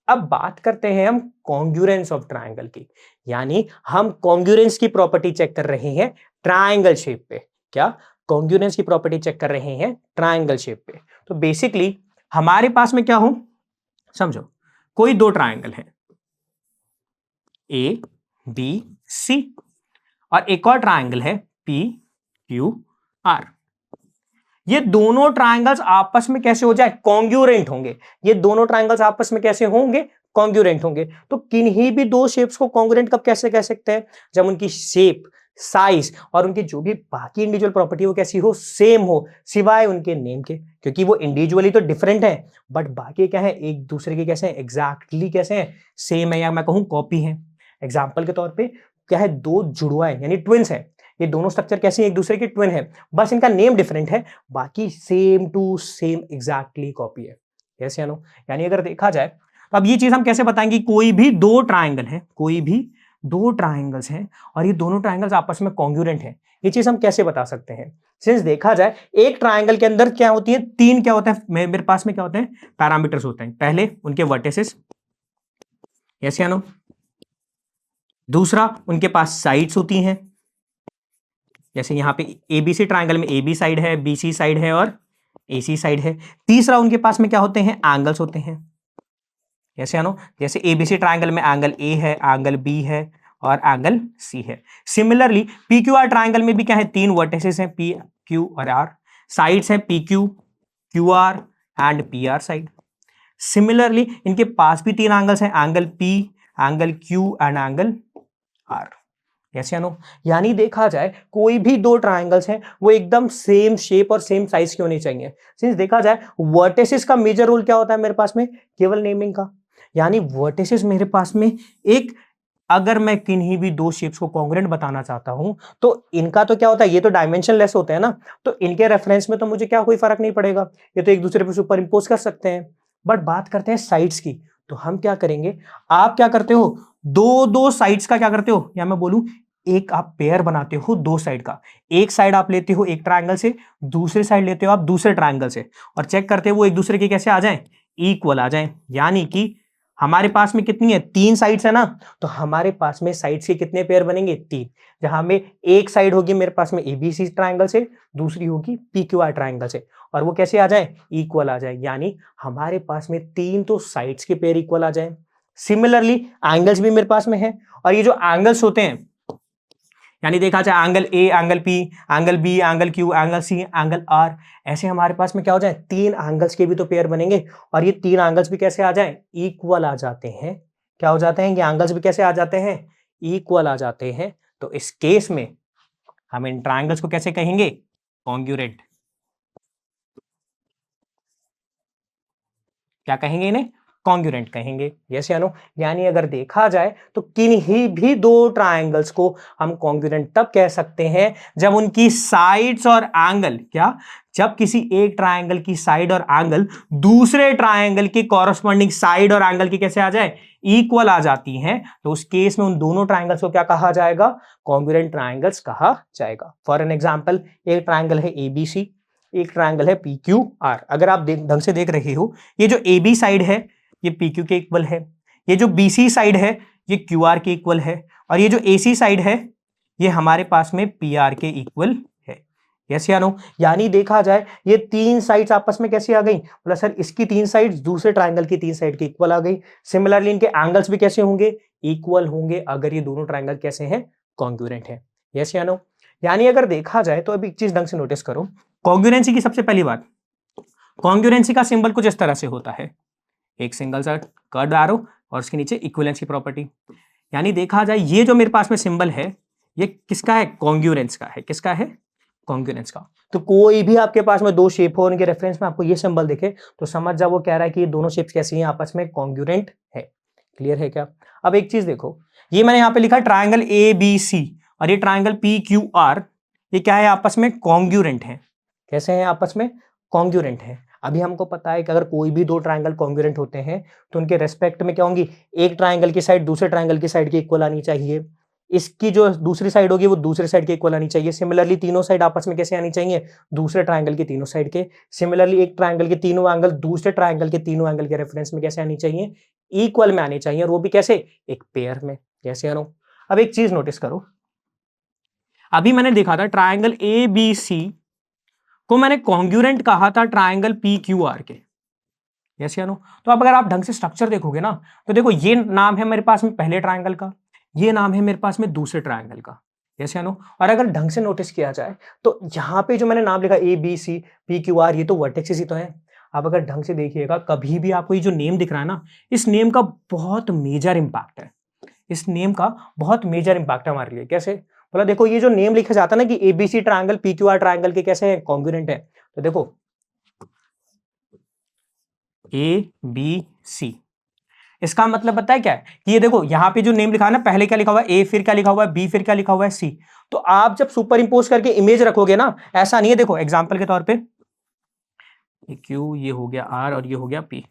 अब बात करते हैं हम कॉन्ग्रुएंस ऑफ ट्राइंगल की। यानी हम कॉन्ग्रुएंस की प्रॉपर्टी चेक कर रहे हैं ट्राइंगल शेप पे। क्या, कॉन्ग्रुएंस की प्रॉपर्टी चेक कर रहे हैं ट्राइंगल शेप पे। तो बेसिकली हमारे पास में क्या हो, समझो कोई दो ट्राइंगल है ए बी सी, और एक और ट्राइंगल है पी क्यू आर। ये दोनों ट्राइंगल्स आपस में कैसे हो जाए, कॉन्ग्रुएंट होंगे। ये दोनों ट्राइंगल्स आपस में कैसे होंगे, कॉन्ग्रुएंट होंगे। तो किन्हीं भी दो शेप्स को कॉन्ग्रुएंट कब कैसे कह सकते हैं, जब उनकी शेप, साइज और उनकी जो भी बाकी इंडिविजुअल प्रॉपर्टी वो कैसी हो, सेम हो, सिवाय उनके नेम के, क्योंकि वो इंडिविजुअली तो डिफरेंट है बट बाकी क्या है, एक दूसरे के कैसे हैं, एग्जैक्टली कैसे हैं, सेम है, या मैं कहूं कॉपी है। एग्जाम्पल के तौर पर क्या है, दो जुड़वा है यानी ट्विंस है, ये दोनों स्ट्रक्चर कैसे एक दूसरे के ट्विन है, बस इनका नेम डिफरेंट है, बाकी same to same exactly copy है। यस या नो। यानी अगर देखा जाए तो अब ये चीज हम कैसे बताएंगे, कोई भी दो ट्राइंगल है, कोई भी दो ट्राइंगल्स हैं और ये दोनों ट्राइंगल्स आपस में कॉन्ग्रुएंट हैं, ये चीज हम कैसे बता सकते हैं। सिंस देखा जाए एक ट्राइंगल के अंदर क्या होती है, तीन क्या होता है, मेरे पास में क्या होते हैं, पैरामीटर्स होते हैं। पहले उनके वर्टिसेस, यस या नो। दूसरा उनके पास साइड्स होती हैं, जैसे यहां पे एबीसी ट्राइंगल में एबी साइड है, बीसी साइड है और एसी साइड है। तीसरा उनके पास में क्या होते हैं, एंगल्स होते हैं, जैसे आनो, जैसे एबीसी ट्राइंगल में एंगल ए है, एंगल बी है और एंगल सी है। Similarly P Q R triangle में भी क्या है, तीन वर्टिसेस हैं, पी क्यू और आर। साइड्स हैं P Q, Q R and P R side. Similarly इनके पास भी तीन एंगल्स हैं, angle P, angle Q and angle R. Yes या नो। यानी देखा जाए कोई भी दो ट्राइंगल्स हैं वो एकदम सेम शेप और सेम साइज की होनी चाहिए। सिंस देखा जाए वर्टिसेस का मेजर रोल क्या होता है मेरे पास में, केवल नेमिंग का। यानी वर्टिसेस मेरे पास में एक, अगर मैं किन्हीं भी दो शेप्स को कॉन्ग्रुएंट बताना चाहता हूं तो इनका तो क्या होता है, ये तो डायमेंशन लेस होते हैं ना, तो इनके रेफरेंस में तो मुझे क्या कोई फर्क नहीं पड़ेगा, ये तो एक दूसरे पर सुपर इंपोज कर सकते हैं। बट बात करते हैं साइड्स की, तो हम क्या करेंगे, आप क्या करते हो, दो दो साइड्स का क्या करते हो, या मैं बोलूं एक आप पेयर बनाते हो दो साइड का। एक साइड आप लेते हो एक ट्रायंगल से, दूसरी साइड लेते हो आप दूसरे ट्रायंगल से, और चेक करते हो वो एक दूसरे के कैसे आ जाएं, इक्वल आ जाएं। यानी कि हमारे पास में कितनी है, तीन साइड्स है ना, तो हमारे पास में साइड्स के कितने पेयर बनेंगे, तीन। जहां में एक साइड होगी मेरे पास में एबीसी ट्रायंगल से, दूसरी होगी पीक्यूआर ट्रायंगल से, और वो कैसे आ जाए, इक्वल आ जाए। यानी हमारे पास में तीन तो साइड्स के पेयर इक्वल आ जाए। सिमिलरली एंगल्स भी मेरे पास में है, और ये जो एंगल्स होते हैं, यानी देखा जाए angle A, angle P, angle B, angle Q, angle C, angle R, ऐसे हमारे पास में क्या हो जाए, तीन एंगल्स के भी तो पेयर बनेंगे, और ये तीन एंगल्स भी कैसे आ जाएं, इक्वल आ जाते हैं। क्या हो जाते हैं, ये एंगल्स भी कैसे आ जाते हैं, इक्वल आ जाते हैं। तो इस केस में हम इन ट्रायंगल्स को कैसे कहेंगे, कॉन्ग्रुएंट। क्या कहेंगे इन्हें, कॉन्ग्रुएंट कहेंगे। यस या नो। यानी अगर देखा जाए तो किन्हीं भी दो ट्रायंगल्स को हम कॉन्ग्रुएंट तब कह सकते हैं जब उनकी साइड्स और एंगल, क्या, जब किसी एक ट्रायंगल की साइड और एंगल दूसरे ट्रायंगल के कॉरस्पॉन्डिंग साइड और एंगल की कैसे आ जाए, इक्वल आ जाती हैं, तो उस केस में उन दोनों ट्रायंगल्स को क्या कहा जाएगा, कॉन्ग्रुएंट ट्रायंगल्स कहा जाएगा। फॉर एन एग्जांपल, एक ट्रायंगल है एबीसी, एक ट्रायंगल है पी क्यू आर। अगर आप ढंग से देख रहे हो, ये जो ए बी साइड है ये पी क्यू के इक्वल है, ये जो बी सी साइड है ये क्यू आर के इक्वल है, और ये जो ए सी साइड है ये हमारे पास में पी आर के इक्वल है। यस या नो। यानी देखा जाए ये तीन साइड्स आपस में कैसी आ गई, बोला सर इसकी तीन साइड्स दूसरे ट्रायंगल की तीन साइड के इक्वल आ गई। सिमिलरली इनके एंगल्स भी कैसे होंगे, इक्वल होंगे, अगर ये दोनों ट्रायंगल कैसे हैं, कॉन्ग्रुएंट है। यस या नो। यानी अगर देखा जाए तो अभी एक चीज ढंग से नोटिस करो, कॉन्ग्रुएंसी की सबसे पहली बात, कॉन्ग्रुएंसी का सिंबल कुछ इस तरह से होता है, एक सिंगल सा कर्व्ड एरो और उसके नीचे इक्विवेलेंस की प्रॉपर्टी। यानी देखा जाए ये जो मेरे पास में सिंबल है ये किसका है, कॉन्ग्रुएंस का है। किसका है, कॉन्ग्रुएंस का। तो कोई भी आपके पास में दो शेप हो, उनके रेफरेंस में आपको ये सिंबल दिखे तो समझ जाओ वो कह रहा है कि ये दोनों शेप्स कैसी हैं, आपस में कॉन्ग्रुएंट है। क्लियर है क्या। अब एक चीज देखो, ये मैंने यहां पे लिखा ट्रायंगल ए बी सी और ये ट्रायंगल पी क्यू आर, ये क्या है, आपस में कॉन्ग्रुएंट है। कैसे हैं, आपस में कॉन्ग्रुएंट है। अभी हमको पता है कि अगर कोई भी दो ट्रायंगल कॉन्ग्रुएंट होते हैं तो उनके रेस्पेक्ट में क्या होंगी, एक ट्रायंगल की साइड दूसरे ट्रायंगल की साइड के इक्वल आनी चाहिए, इसकी जो दूसरी साइड होगी वो दूसरे साइड के इक्वल आनी चाहिए। सिमिलरली तीनों साइड आपस में कैसे आनी चाहिए, दूसरे ट्रायंगल की तीनों साइड के। सिमिलरली एक ट्रायंगल के तीनों एंगल दूसरे ट्रायंगल के तीनों एंगल के रेफरेंस में कैसे आनी चाहिए, इक्वल में आनी चाहिए, और वो भी कैसे, एक पेयर में। कैसे आनो। अब एक चीज नोटिस करो, अभी मैंने देखा था ट्रायंगल ए बी सी को मैंने कॉन्ग्रुएंट कहा था ट्रायंगल पी क्यू आर के। यस या नो। तो अब अगर आप ढंग से स्ट्रक्चर देखोगे ना तो देखो ये नाम है मेरे पास में पहले ट्रायंगल का, ये नाम है मेरे पास में दूसरे ट्रायंगल का। यस या नो। और अगर ढंग से नोटिस किया जाए तो यहाँ पे जो मैंने नाम लिखा A B C P Q R, ये तो वर्टेक्सेस ही तो है। आप अगर ढंग से देखिएगा, कभी भी आपको ये जो नेम दिख रहा है ना, इस नेम का बहुत मेजर इंपैक्ट है। इस नेम का बहुत मेजर इंपैक्ट है हमारे लिए। कैसे? बोला देखो, ये जो नेम लिखा जाता है ना कि ABC triangle P Q are triangle के कैसे हैं, कॉन्ग्रुएंट है। तो देखो ए बी सी, इसका मतलब पता है क्या है कि ये देखो यहाँ पे जो नेम लिखा है ना, पहले क्या लिखा हुआ है ए, फिर क्या लिखा हुआ है बी, फिर क्या लिखा हुआ है सी। तो आप जब सुपर इंपोज करके इमेज रखोगे ना, ऐसा नहीं है। देखो एग्जांपल के तौर पे ये क्यू, ये हो गया आर और ये हो गया पी।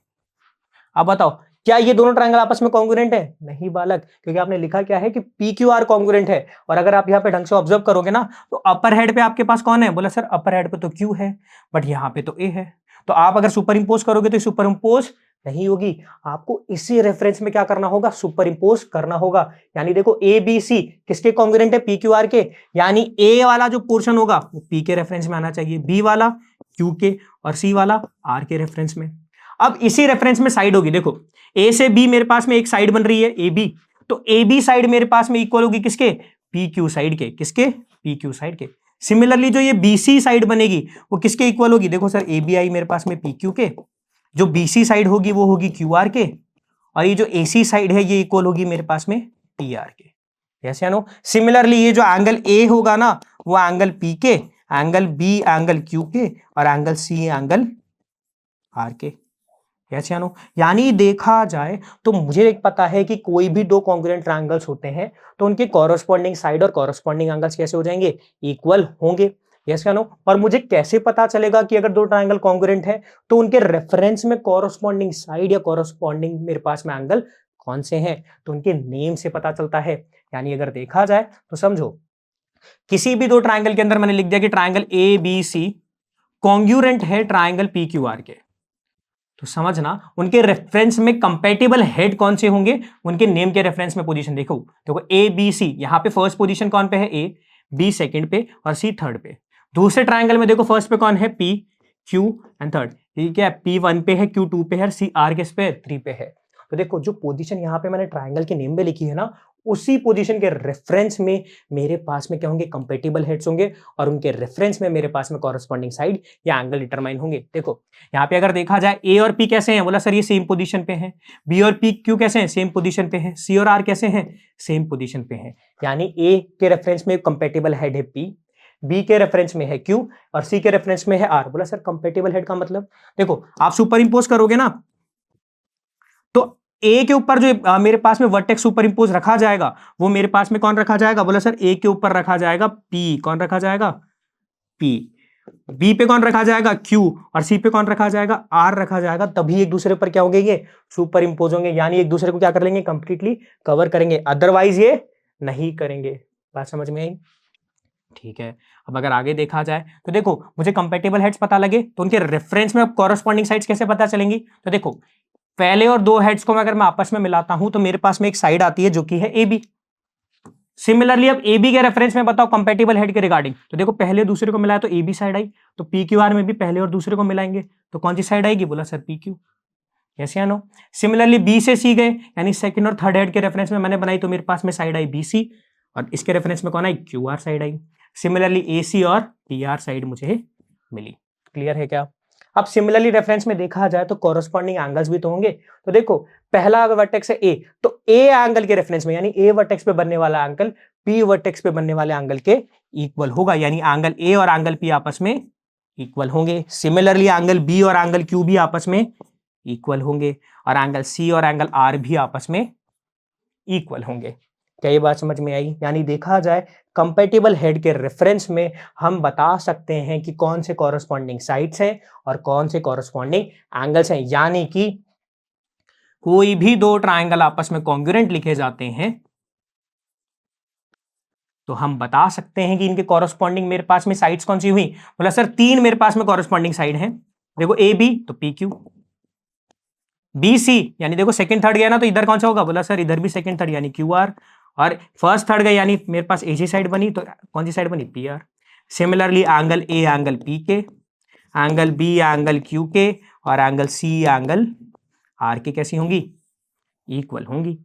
अब बताओ क्या ये दोनों ट्रायंगल आपस में कॉन्ग्रुएंट है? नहीं बालक, क्योंकि आपने लिखा क्या है कि पी क्यू आर कॉन्ग्रुएंट है। और अगर आप यहाँ पे ढंग से ऑब्जर्व करोगे ना, तो अपर हेड पे आपके पास कौन है? बोला सर अपर हेड पे तो क्यू है, बट यहाँ पे तो ए है। तो आप अगर सुपर इंपोज करोगे तो सुपर इंपोज नहीं होगी। आपको इसी रेफरेंस में क्या करना होगा? सुपर इंपोज करना होगा। यानी देखो ए बी सी किसके कॉन्ग्रुएंट है? पी क्यू आर के। यानी ए वाला जो पोर्शन होगा वो पी के रेफरेंस में आना चाहिए, बी वाला क्यू के, और सी वाला आर के रेफरेंस में। अब इसी रेफरेंस में साइड होगी। देखो ए से बी मेरे पास में एक साइड बन रही है ए बी, तो ए बी साइड मेरे पास में इक्वल होगी किसके? पी क्यू साइड के। किसके? पी क्यू साइड के। सिमिलरली जो ये बी सी साइड बनेगी वो किसके इक्वल होगी? देखो सर ए बी आई मेरे पास में पी क्यू के, जो बी सी साइड होगी वो होगी क्यू आर के, और ये जो ए सी साइड है ये इक्वल होगी मेरे पास में टी आर के। यस या नो? सिमिलरली ये जो एंगल ए होगा ना, वो एंगल पी के, एंगल बी एंगल क्यू के, और एंगल सी एंगल आर के। यस या नो? यानी देखा जाए तो मुझे एक पता है कि कोई भी दो कॉन्ग्रुएंट ट्रायंगल्स होते हैं तो उनके कॉरस्पॉन्डिंग साइड और कॉरस्पॉन्डिंग एंगल्स कैसे हो जाएंगे? इक्वल होंगे। यस या नो? और मुझे कैसे पता चलेगा कि अगर दो ट्रायंगल कॉन्ग्रुएंट है तो उनके रेफरेंस में कॉरस्पॉन्डिंग साइड या कॉरस्पॉन्डिंग मेरे पास में एंगल कौन से हैं? तो उनके नेम से पता चलता है। यानी अगर देखा जाए तो समझो, किसी भी दो ट्रायंगल के अंदर मैंने लिख दिया कि triangle A B C congruent है ट्रायंगल पी क्यू आर के, तो समझना उनके रेफरेंस में कंपैटिबल हेड कौन से होंगे, उनके नेम के रेफरेंस में पोजीशन देखो। देखो ए बी सी, यहां पे फर्स्ट पोजीशन कौन पे है? ए, बी सेकंड पे और सी थर्ड पे। दूसरे ट्रायंगल में देखो फर्स्ट पे कौन है? P Q and third. ठीक है, पी वन पे है, क्यू टू पे है, सी आर किस पे? थ्री पे है। तो देखो जो पोजीशन यहाँ पे मैंने ट्रायंगल के नेम में लिखी है ना, उसी पोजीशन के रेफरेंस में मेरे पास में क्या होंगे? कंपैटिबल हेड्स होंगे, और उनके रेफरेंस में मेरे पास में कॉरस्पॉन्डिंग साइड या एंगल डिटरमाइन होंगे। देखो यहाँ पे अगर देखा जाए ए और पी कैसे हैं? बोला सर ये सेम पोजीशन पे हैं। बी और पी क्यू कैसे हैं? सेम पोजीशन पे हैं। सी और आर कैसे हैं? सेम पोजीशन पे हैं। यानी ए के रेफरेंस में कंपैटिबल हेड है पी, बी के रेफरेंस में है क्यू, और सी के रेफरेंस में है आर। बोला सर कंपैटिबल हेड का मतलब? देखो आप सुपर इंपोज करोगे ना, तो ए के ऊपर जो मेरे पास में वर्टेक्स सुपर इंपोज रखा जाएगा वो मेरे पास में कौन रखा जाएगा? बोला सर ए के ऊपर रखा जाएगा पी। कौन रखा जाएगा? पी। बी पे कौन रखा जाएगा? क्यू। और सी पे कौन रखा जाएगा? आर रखा जाएगा। तभी एक दूसरे पर क्या होंगे? ये सुपर इंपोज होंगे। यानी एक दूसरे को क्या कर लेंगे? कंप्लीटली कवर करेंगे, अदरवाइज ये नहीं करेंगे। बात समझ में आई? ठीक है। अब अगर आगे देखा जाए तो देखो, मुझे कंपैटिबल हेड्स पता लगे तो उनके रेफरेंस में कॉरस्पॉन्डिंग साइड्स कैसे पता चलेंगी? तो देखो पहले और दो हेड्स को अगर मैं आपस में मिलाता हूं तो मेरे पास में एक साइड आती है जो कि है ए बी। सिमिलरली अब ए बी के रेफरेंस में बताओ कंपैटिबल हेड के रिगार्डिंग, तो देखो पहले दूसरे को मिलाया तो ए बी साइड आई, तो पी क्यू आर में भी पहले और दूसरे को मिलाएंगे तो कौन सी साइड आएगी? बोला सर पी क्यू। यस या नो? सिमिलरली बी से सी गए, यानी सेकंड और थर्ड हेड के रेफरेंस में मैंने बनाई तो मेरे पास में साइड आई बी सी, और इसके रेफरेंस में कौन आई? क्यू आर साइड आई। सिमिलरली ए सी और टी आर साइड मुझे मिली। क्लियर है क्या? अब सिमिलरली रेफरेंस में देखा जाए तो कॉरस्पॉन्डिंग एंगल्स भी तो होंगे। तो देखो पहला वर्टेक्स है ए, तो ए एंगल के रेफरेंस में यानी ए वर्टेक्स पे बनने वाला एंगल पी वर्टेक्स पे बनने वाले एंगल के इक्वल होगा, यानी एंगल ए और एंगल पी आपस में इक्वल होंगे। सिमिलरली एंगल बी और एंगल क्यू भी आपस में इक्वल होंगे, और एंगल सी और एंगल आर भी आपस में इक्वल होंगे। क्या ये बात समझ में आई? यानी देखा जाए कंपैटिबल हेड के रेफरेंस में हम बता सकते हैं कि कौन से कॉरस्पॉन्डिंग साइड्स हैं और कौन से कॉरस्पॉन्डिंग एंगल्स हैं। यानी कि कोई भी दो ट्रायंगल आपस में कॉन्ग्रुएंट लिखे जाते हैं तो हम बता सकते हैं कि इनके कॉरस्पॉन्डिंग मेरे पास में साइड्स कौन सी हुई? बोला सर तीन मेरे पास में कॉरस्पॉन्डिंग साइड हैं। देखो ए बी तो पी क्यू, बी सी यानी देखो सेकंड थर्ड गया ना तो इधर कौन सा होगा? बोला सर इधर भी सेकंड थर्ड यानी क्यू आर, और फर्स्ट थर्ड गए यानी मेरे पास ए सी साइड बनी तो कौन सी साइड बनी? P R. Similarly angle A angle P के, एंगल बी एंगल क्यू के, और एंगल सी एंगल आर के कैसी होंगी? इक्वल होंगी।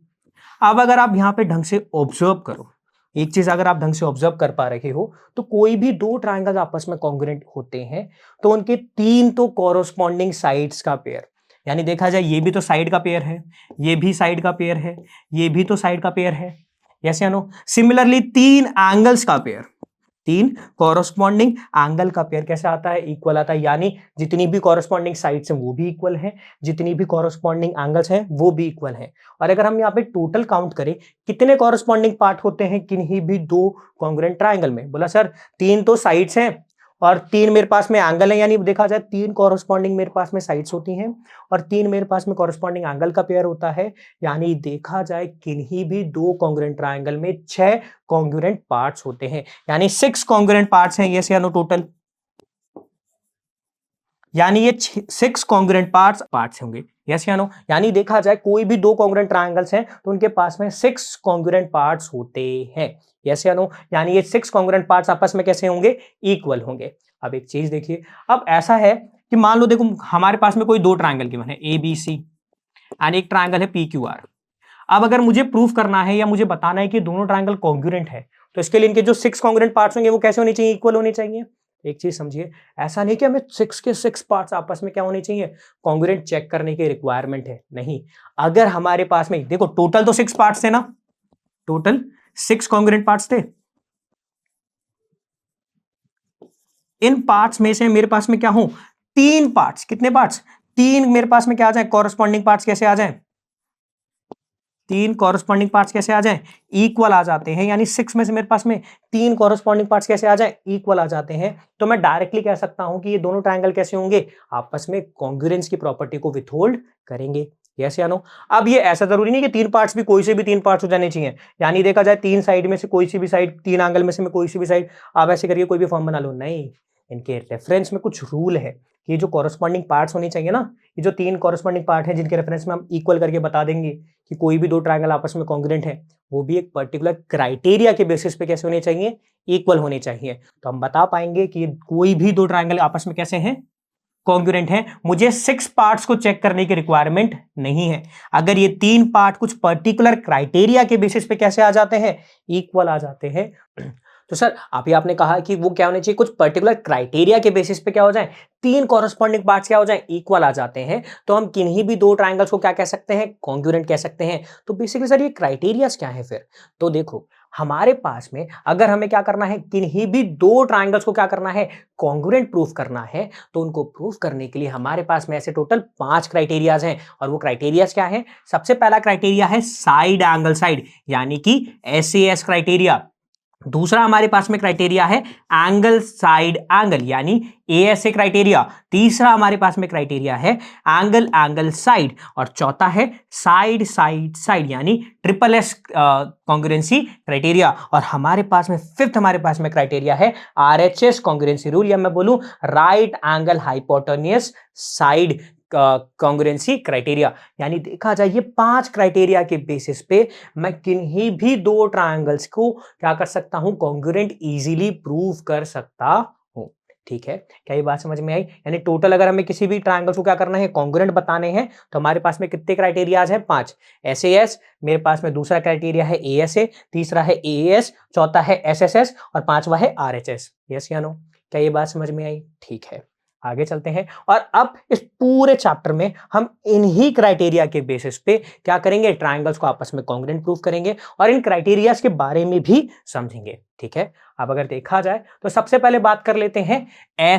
अब अगर आप यहां पे ढंग से ऑब्जर्व करो एक चीज अगर आप ढंग से ऑब्जर्व कर पा रहे हो तो कोई भी दो ट्रायंगल आपस में कॉन्ग्रुएंट होते हैं तो उनके तीन तो कॉरस्पॉन्डिंग साइड्स का पेयर, यानी देखा जाए ये भी तो साइड का पेयर है, ये भी साइड का पेयर है, ये भी तो साइड का पेयर है, यस या नो। सिमिलरली तीन एंगल्स का पेयर, तीन कॉरस्पॉन्डिंग एंगल का पेयर कैसे आता है, इक्वल आता है, यानी जितनी भी कॉरस्पॉन्डिंग साइड्स हैं वो भी इक्वल है, जितनी भी कॉरस्पॉन्डिंग एंगल्स हैं वो भी इक्वल है। और अगर हम यहाँ पे टोटल काउंट करें कितने कॉरस्पॉन्डिंग पार्ट होते हैं किन्हीं भी दो कॉन्ग्रुएंट ट्रायंगल में, बोला सर तीन तो साइड्स हैं और तीन मेरे पास में एंगल है, यानी देखा जाए तीन कॉरस्पॉन्डिंग मेरे पास में साइड्स होती हैं और तीन मेरे पास में कॉरस्पॉन्डिंग एंगल का पेयर होता है, यानी देखा जाए किन्हीं भी दो कॉन्ग्रुएंट ट्रायंगल में 6 कॉन्ग्रुएंट पार्ट्स होते हैं, यानी 6 कॉन्ग्रुएंट पार्ट्स हैं, यस या नो टोटल, यानी ये 6 कॉन्ग्रुएंट पार्ट्स होंगे, यस या नो। यानी देखा जाए कोई भी दो कॉन्ग्रुएंट ट्रायंगल्स हैं तो उनके पास में 6 कॉन्ग्रुएंट पार्ट्स होते हैं, यस या नो। यानी ये 6 कॉन्ग्रुएंट पार्ट्स आपस में कैसे होंगे, इक्वल होंगे। अब एक चीज देखिए, अब ऐसा है कि मान लो देखो हमारे पास में कोई दो ट्रायंगल गिवन है ए बी सी एंड एक ट्रायंगल है पी क्यू आर। अब अगर मुझे प्रूफ करना है या मुझे बताना है कि दोनों ट्रायंगल कॉन्ग्रुएंट है तो इसके लिए इनके जो 6 कॉन्ग्रुएंट पार्ट्स होंगे वो कैसे होने चाहिए, इक्वल होने चाहिए। एक चीज समझिए, ऐसा नहीं कि हमें 6 के 6 पार्ट्स आपस में क्या होने चाहिए, कॉन्ग्रुएंट चेक करने की रिक्वायरमेंट है, नहीं। अगर हमारे पास में देखो टोटल तो 6 पार्ट्स थे ना, टोटल 6 कॉन्ग्रुएंट पार्ट्स थे, इन पार्ट्स में से मेरे पास में क्या हो, तीन पार्ट्स, कितने पार्ट्स, तीन मेरे पास में क्या आ जाए, कॉरस्पॉन्डिंग पार्ट्स कैसे आ जाए, तीन कॉरस्पॉन्डिंग पार्ट्स कैसे आ जाएं, इक्वल आ जाते हैं, यानी 6 में से मेरे पास में तीन कॉरस्पॉन्डिंग पार्ट्स कैसे आ जाएं, इक्वल आ जाते हैं। तो मैं डायरेक्टली कह सकता हूं कि ये दोनों ट्रायंगल कैसे होंगे, आपस में कॉन्ग्रुएंस की प्रॉपर्टी को विथहोल्ड करेंगे, यस या नो। अब ये ऐसा जरूरी नहीं कि तीन पार्ट्स भी कोई से भी तीन पार्ट्स हो जाने चाहिए, यानी देखा जाए तीन साइड में से कोई सी भी साइड, तीन एंगल में से कोई सी भी साइड आप ऐसे करके कोई भी फॉर्म बना लो, नहीं। इनके रेफरेंस में कुछ रूल है कि ये जो कॉरस्पॉन्डिंग पार्ट्स होने चाहिए ना, ये जो तीन कॉरस्पॉन्डिंग पार्ट है जिनके रेफरेंस में हम इक्वल करके बता देंगे कि कोई भी दो ट्रायंगल आपस में कॉन्ग्रुएंट है, वो भी एक पर्टिकुलर क्राइटेरिया के बेसिस पे कैसे होने चाहिए, इक्वल होने चाहिए। तो हम बता पाएंगे कि कोई भी दो ट्रायंगल आपस में कैसे हैं, कॉन्ग्रुएंट है। मुझे 6 पार्ट्स को चेक करने की रिक्वायरमेंट नहीं है, अगर ये तीन पार्ट कुछ पर्टिकुलर क्राइटेरिया के बेसिस पे कैसे आ जाते हैं, इक्वल आ जाते हैं। तो सर अभी आपने कहा कि वो क्या होने चाहिए, कुछ पर्टिकुलर क्राइटेरिया के बेसिस पे क्या हो जाए, तीन कॉरस्पॉन्डिंग पार्ट्स क्या हो जाए, इक्वल आ जाते हैं, तो हम किन्हीं भी दो ट्रायंगल्स को क्या कह सकते हैं, कॉन्ग्रुएंट कह सकते हैं। तो बेसिकली सर ये क्राइटेरियाज क्या है फिर, तो देखो हमारे पास में अगर हमें क्या करना है, किन्हीं भी दो ट्रायंगल्स को क्या करना है, कॉन्ग्रुएंट प्रूफ करना है, तो उनको प्रूफ करने के लिए हमारे पास में ऐसे टोटल 5 क्राइटेरियाज हैं। और वो क्राइटेरियाज क्या है, सबसे पहला क्राइटेरिया है साइड एंगल साइड, यानी कि SAS क्राइटेरिया। दूसरा हमारे पास में क्राइटेरिया है एंगल साइड एंगल, यानी ASA क्राइटेरिया। तीसरा हमारे पास में क्राइटेरिया है एंगल एंगल साइड, और चौथा है साइड साइड साइड, यानी SSS कॉन्ग्रुएंसी क्राइटेरिया। और हमारे पास में फिफ्थ हमारे पास में क्राइटेरिया है RHS कॉन्ग्रुएंसी रूल, या मैं बोलूं right angle hypotenuse side congruency criteria. यानी देखा जाए ये 5 क्राइटेरिया के बेसिस पे मैं किन्हीं भी दो ट्रायंगल्स को क्या कर सकता हूं, कॉन्ग्रुएंट इजीली प्रूव कर सकता हूं। ठीक है, क्या ये बात समझ में आई? यानी टोटल अगर हमें किसी भी ट्रायंगल्स को क्या करना है, कॉन्ग्रुएंट बताने हैं, तो हमारे पास में कितने क्राइटेरियाज हैं, 5। SAS, मेरे पास में दूसरा क्राइटेरिया है ASA, तीसरा है AAS, चौथा है SSS और पांचवा है RHS। यस या नो? क्या ये बात समझ में आई? ठीक है, आगे चलते हैं। और अब इस पूरे चैप्टर में हम इन्हीं क्राइटेरिया के बेसिस पे क्या करेंगे, ट्रायंगल्स को आपस में कॉन्ग्रुएंट प्रूव करेंगे और इन क्राइटेरियाज के बारे में भी समझेंगे। ठीक है, अब अगर देखा जाए तो सबसे पहले बात कर लेते हैं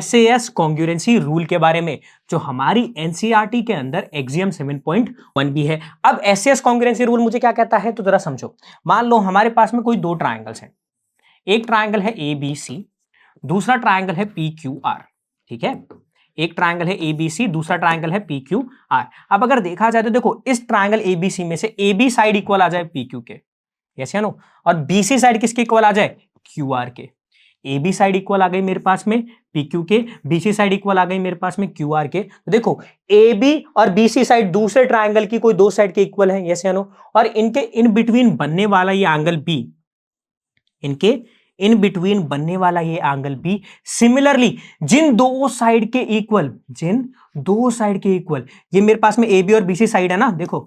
SAS कॉन्ग्रुएंसी रूल के बारे में, जो हमारी NCERT के अंदर एक्सियम 7.1 भी है। अब SAS कॉन्ग्रुएंसी रूल मुझे क्या कहता है, तो जरा समझो। मान लो हमारे पास में कोई दो ट्रायंगल्स हैं, एक ट्रायंगल है ABC, दूसरा ट्रायंगल है PQR। ठीक है, एक ट्रायंगल है ABC, दूसरा ट्रायंगल है PQR। अब अगर देखा जाए तो देखो इस ट्रायंगल ABC में से AB साइड इक्वल आ जाए PQ के, यस या नो, और BC साइड किसके इक्वल आ जाए, QR के। AB साइड इक्वल आ गई मेरे पास में PQ के, BC साइड इक्वल आ गई मेरे पास में QR के। तो देखो AB और BC साइड दूसरे ट्रायंगल की कोई दो साइड के इक्वल है, यस या नो, और इनके इन बिटवीन बनने वाला ये एंगल B, इनके इन बिटवीन बनने वाला ये एंगल बी सिमिलरली जिन दो साइड के इक्वल, जिन दो साइड के इक्वल, ये मेरे पास में AB और BC साइड है ना, देखो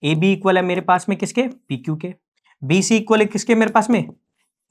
AB इक्वल है मेरे पास में किसके, PQ के, BC इक्वल है किसके मेरे पास में,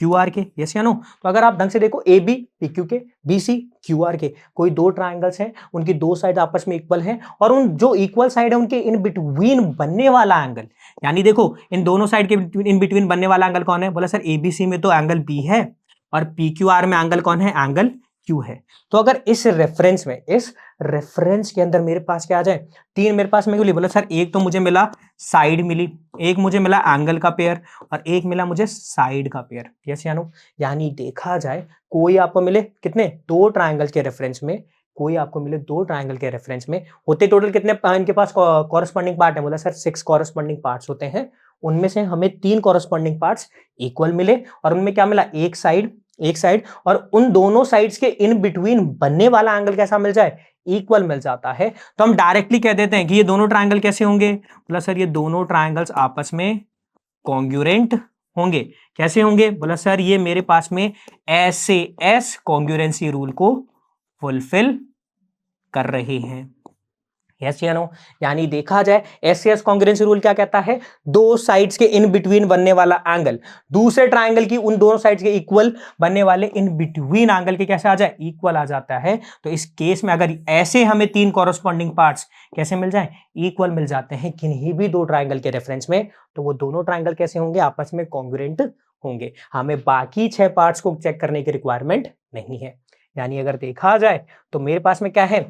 क्यू आर के, यस या नो। तो अगर आप ढंग से देखो ए बी पी क्यू के, बी सी क्यू आर के, कोई दो ट्राइंगल्स हैं, उनकी दो साइड आपस में इक्वल हैं, और उन जो इक्वल साइड है उनके इन बिटवीन बनने वाला एंगल, यानी देखो इन दोनों साइड के इन बिटवीन बनने वाला एंगल कौन है? बोला सर ए बी सी में तो एंगल बी है, और पी क्यू आर में एंगल कौन है? एंगल क्यू है। तो अगर इस रेफरेंस के अंदर मेरे पास क्या आ जाए, तीन मेरे पास में बोला सर एक तो मुझे मिला साइड मिली, एक मुझे मिला एंगल का पेयर, और एक मिला मुझे साइड का पेयर, यस या नो। यानी देखा जाए कोई आपको मिले कितने, दो ट्राइंगल के रेफरेंस में, कोई आपको मिले दो ट्राइंगल के रेफरेंस में, होते टोटल कितने इनके पास कॉरस्पॉन्डिंग पार्ट है? बोला सर 6 कॉरस्पॉन्डिंग पार्ट्स होते हैं, उनमें से हमें 3 कॉरस्पॉन्डिंग पार्ट्स इक्वल मिले, और उनमें क्या मिला? एक साइड, और उन दोनों साइड्स के इन बिटवीन बनने वाला एंगल कैसा मिल जाए? इक्वल मिल जाता है। तो हम डायरेक्टली कह देते हैं कि ये दोनों ट्राइंगल कैसे होंगे? बोला सर ये दोनों ट्राइंगल्स आपस में कॉन्ग्रुएंट होंगे। कैसे होंगे? बोला सर ये मेरे पास में SAS कॉन्ग्रुएंसी रूल को फुलफिल कर रहे हैं, यस या नो। यानी देखा जाए SAS कॉन्ग्रुएंसी रूल क्या कहता है? दो साइड्स के इन बिटवीन बनने वाला एंगल दूसरे ट्राइंगल की उन दोनों साइड्स के इक्वल बनने वाले इन बिटवीन एंगल के कैसे आ जाए? इक्वल आ जाता है। तो इस केस में अगर ऐसे हमें 3 कॉरस्पॉन्डिंग पार्ट्स कैसे मिल जाए? इक्वल मिल जाते हैं किन्हीं भी दो ट्राइंगल के रेफरेंस में, तो वो दोनों ट्राइंगल कैसे होंगे? आपस में कॉन्ग्रुएंट होंगे। हमें बाकी 6 पार्ट्स को चेक करने की रिक्वायरमेंट नहीं है। यानी अगर देखा जाए तो मेरे पास में क्या है,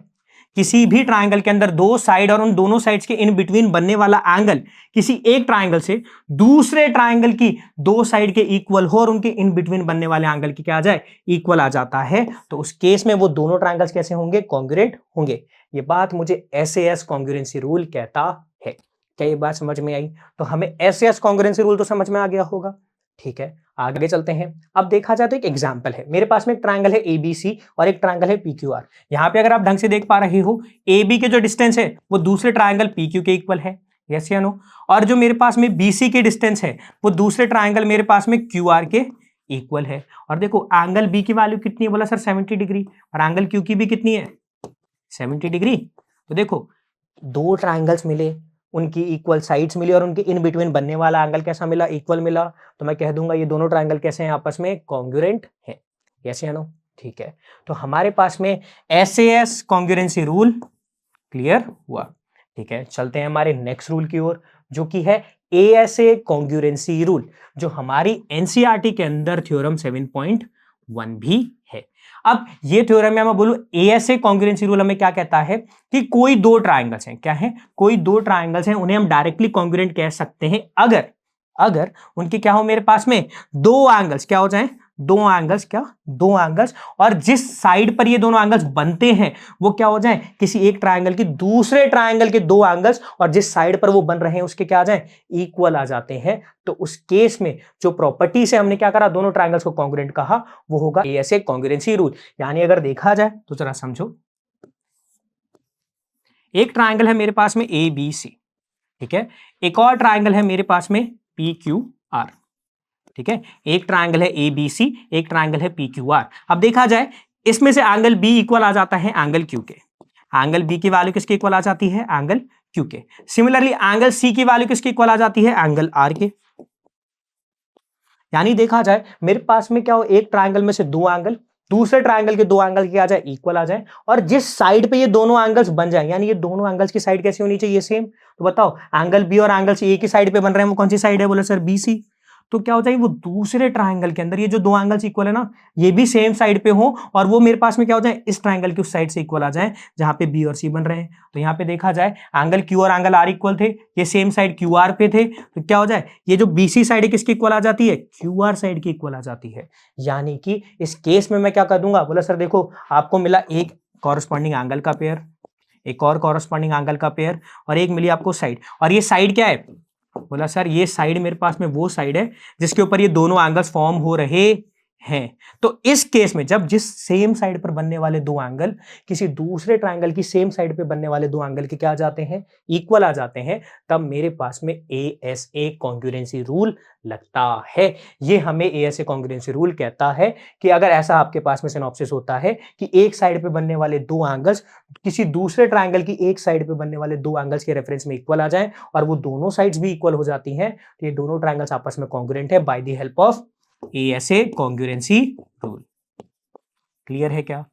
किसी भी ट्राइंगल के अंदर दो साइड और उन दोनों साइड्स के इन बिटवीन बनने वाला एंगल किसी एक ट्राइंगल से दूसरे ट्राइंगल की दो साइड के इक्वल हो और उनके इन बिटवीन बनने वाले एंगल की क्या आ जाए? इक्वल आ जाता है। तो उस केस में वो दोनों ट्राइंगल्स कैसे होंगे? कॉन्ग्रुएंट होंगे। ये बात मुझे SAS कॉन्ग्रुएंसी रूल कहता है। क्या ये बात समझ में आई? तो हमें SAS कॉन्ग्रुएंसी रूल तो समझ में आ गया होगा, ठीक है। आगे चलते हैं। अब देखा जाए तो एक एग्जांपल है, मेरे पास में एक ट्रायंगल है ABC और एक ट्रायंगल है PQR। यहां पे अगर आप ढंग से देख पा रहे हो, AB के जो डिस्टेंस है वो दूसरे ट्रायंगल PQ के इक्वल है, यस या नो। और जो मेरे पास में BC के डिस्टेंस है वो दूसरे ट्रायंगल मेरे पास में QR के इक्वल है। और देखो एंगल B की वैल्यू कितनी है? बोला सर 70 डिग्री, और एंगल Q की भी कितनी है? 70 डिग्री। तो देखो दो ट्रायंगल्स मिले, उनकी इक्वल साइड्स मिली, और उनके इन बिटवीन बनने वाला एंगल कैसा मिला? इक्वल मिला। तो मैं कह दूंगा ये दोनों ट्रायंगल कैसे हैं? आपस में कॉन्ग्रुएंट हैं, यस या नो। ठीक है, तो हमारे पास में SAS कॉन्ग्रुएंसी रूल क्लियर हुआ। ठीक है, चलते हैं हमारे नेक्स्ट रूल की ओर, जो कि है ASA कॉन्ग्रुएंसी रूल, जो हमारी NCERT के अंदर थ्योरम 7.1 भी है। अब ये थ्योरम में मैं बोलूं ASA कॉन्ग्रुएंसी रूल हमें क्या कहता है कि कोई दो ट्राइंगल्स हैं, क्या है? कोई दो ट्राइंगल्स हैं, उन्हें हम डायरेक्टली कॉन्ग्रुएंट कह सकते हैं अगर उनके क्या हो, मेरे पास में दो एंगल्स क्या हो जाएं? दो एंगल्स, और जिस साइड पर ये दोनों एंगल्स बनते हैं वो क्या हो जाएं? किसी एक ट्राइंगल की दूसरे ट्राइंगल के दो एंगल्स, और जिस साइड पर वो बन रहे हैं उसके क्या आ जाएं? इक्वल आ जाते हैं। तो उस केस में जो प्रॉपर्टी से हमने क्या करा, दोनों ट्राइंगल्स को कॉन्ग्रुएंट कहा, वो होगा ASA कॉन्ग्रुएंसी रूल। यानी अगर देखा जाए तो जरा समझो, एक ट्राइंगल है मेरे पास में ABC, ठीक है, एक और ट्राइंगल है मेरे पास में PQR, ठीक है, एक ट्राइंगल है ABC, एक ट्राइंगल है PQR। अब देखा जाए इसमें से एंगल B इक्वल आ जाता है एंगल Q के, एंगल B की वैल्यू किसके इक्वल आ जाती है? एंगल Q के। सिमिलरली एंगल C की वैल्यू किसके इक्वल आ जाती है? एंगल R के। यानी देखा जाए मेरे पास में क्या हो, एक ट्राइंगल में से दो एंगल दूसरे ट्राइंगल के दो एंगल की आ जाए? इक्वल आ जाए, और जिस साइड पे ये दोनों एंगल्स बन जाए, यानी ये दोनों एंगल्स की साइड कैसी होनी चाहिए? सेम। तो बताओ एंगल B और एंगल C एक ही साइड पे बन रहे हैं, वो कौन सी साइड है? बोले सर BC। तो क्या होता है, वो दूसरे ट्राइंगल के अंदर ये जो दो एंगल्स इक्वल है ना, ये भी सेम साइड पे हो, और वो मेरे पास में क्या हो जाए? इस ट्राइंगल की उस साइड से इक्वल आ जाए जहां पे B और C बन रहे हैं। तो यहाँ पे देखा जाए एंगल Q और एंगल R इक्वल थे, ये सेम साइड QR पे थे, तो क्या हो जाए? ये जो BC साइड है किसकी इक्वल आ जाती है? QR साइड की इक्वल आ जाती है। यानी कि इस केस में मैं क्या कर दूंगा? बोला सर देखो आपको मिला एक कॉरस्पॉन्डिंग एंगल का पेयर, एक और कॉरस्पॉन्डिंग एंगल का पेयर, और एक मिली आपको साइड। और ये साइड क्या है? बोला सर ये साइड मेरे पास में वो साइड है जिसके ऊपर ये दोनों एंगल्स फॉर्म हो रहे हैं। तो इस केस में जब जिस सेम साइड पर बनने वाले दो एंगल किसी दूसरे ट्राइंगल की सेम साइड पे बनने वाले दो एंगल के क्या आ जाते हैं? इक्वल आ जाते हैं, तब मेरे पास में ASA कॉन्ग्रुएंसी रूल लगता है। ये हमें ASA कॉन्ग्रुएंसी रूल कहता है कि अगर ऐसा आपके पास में सिनॉप्सिस होता है कि एक साइड पे बनने वाले दो एंगल्स किसी दूसरे ट्राइंगल की एक साइड पे बनने वाले दो एंगल्स के रेफरेंस में इक्वल आ जाएं, और वो दोनों साइड्स भी इक्वल हो जाती हैं, तो ये दोनों ट्राइंगल्स आपस में कॉन्ग्रुएंट है by the help of ASA congruency rule. Clear है क्या?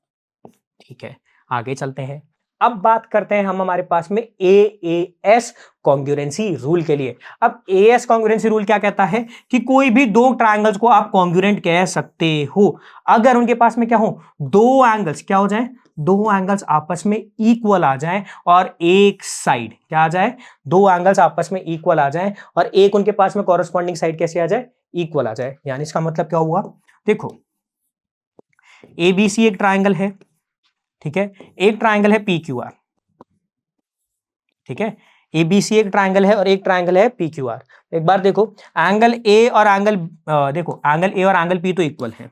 ठीक है, आगे चलते हैं। अब बात करते हैं हम हमारे पास में AAS कॉन्ग्रुएंसी रूल के लिए। अब AAS कॉन्ग्रुएंसी रूल क्या कहता है कि कोई भी दो ट्रायंगल्स को आप कॉन्ग्रुएंट कह सकते हो अगर उनके पास में क्या हो, दो एंगल्स क्या हो जाए, दो एंगल्स आपस में इक्वल आ जाएं और एक साइड क्या आ जाए, दो एंगल्स आपस में इक्वल आ जाएं और एक उनके पास में कॉरेस्पॉन्डिंग साइड कैसे आ जाए, इक्वल आ जाए। यानी इसका मतलब क्या हुआ, देखो ABC एक ट्रायंगल है, ठीक है, एक ट्रायंगल है PQR, ठीक है, ABC एक ट्रायंगल है और एक ट्रायंगल है PQR। एक बार देखो एंगल A और एंगल देखो एंगल A और एंगल P तो इक्वल है,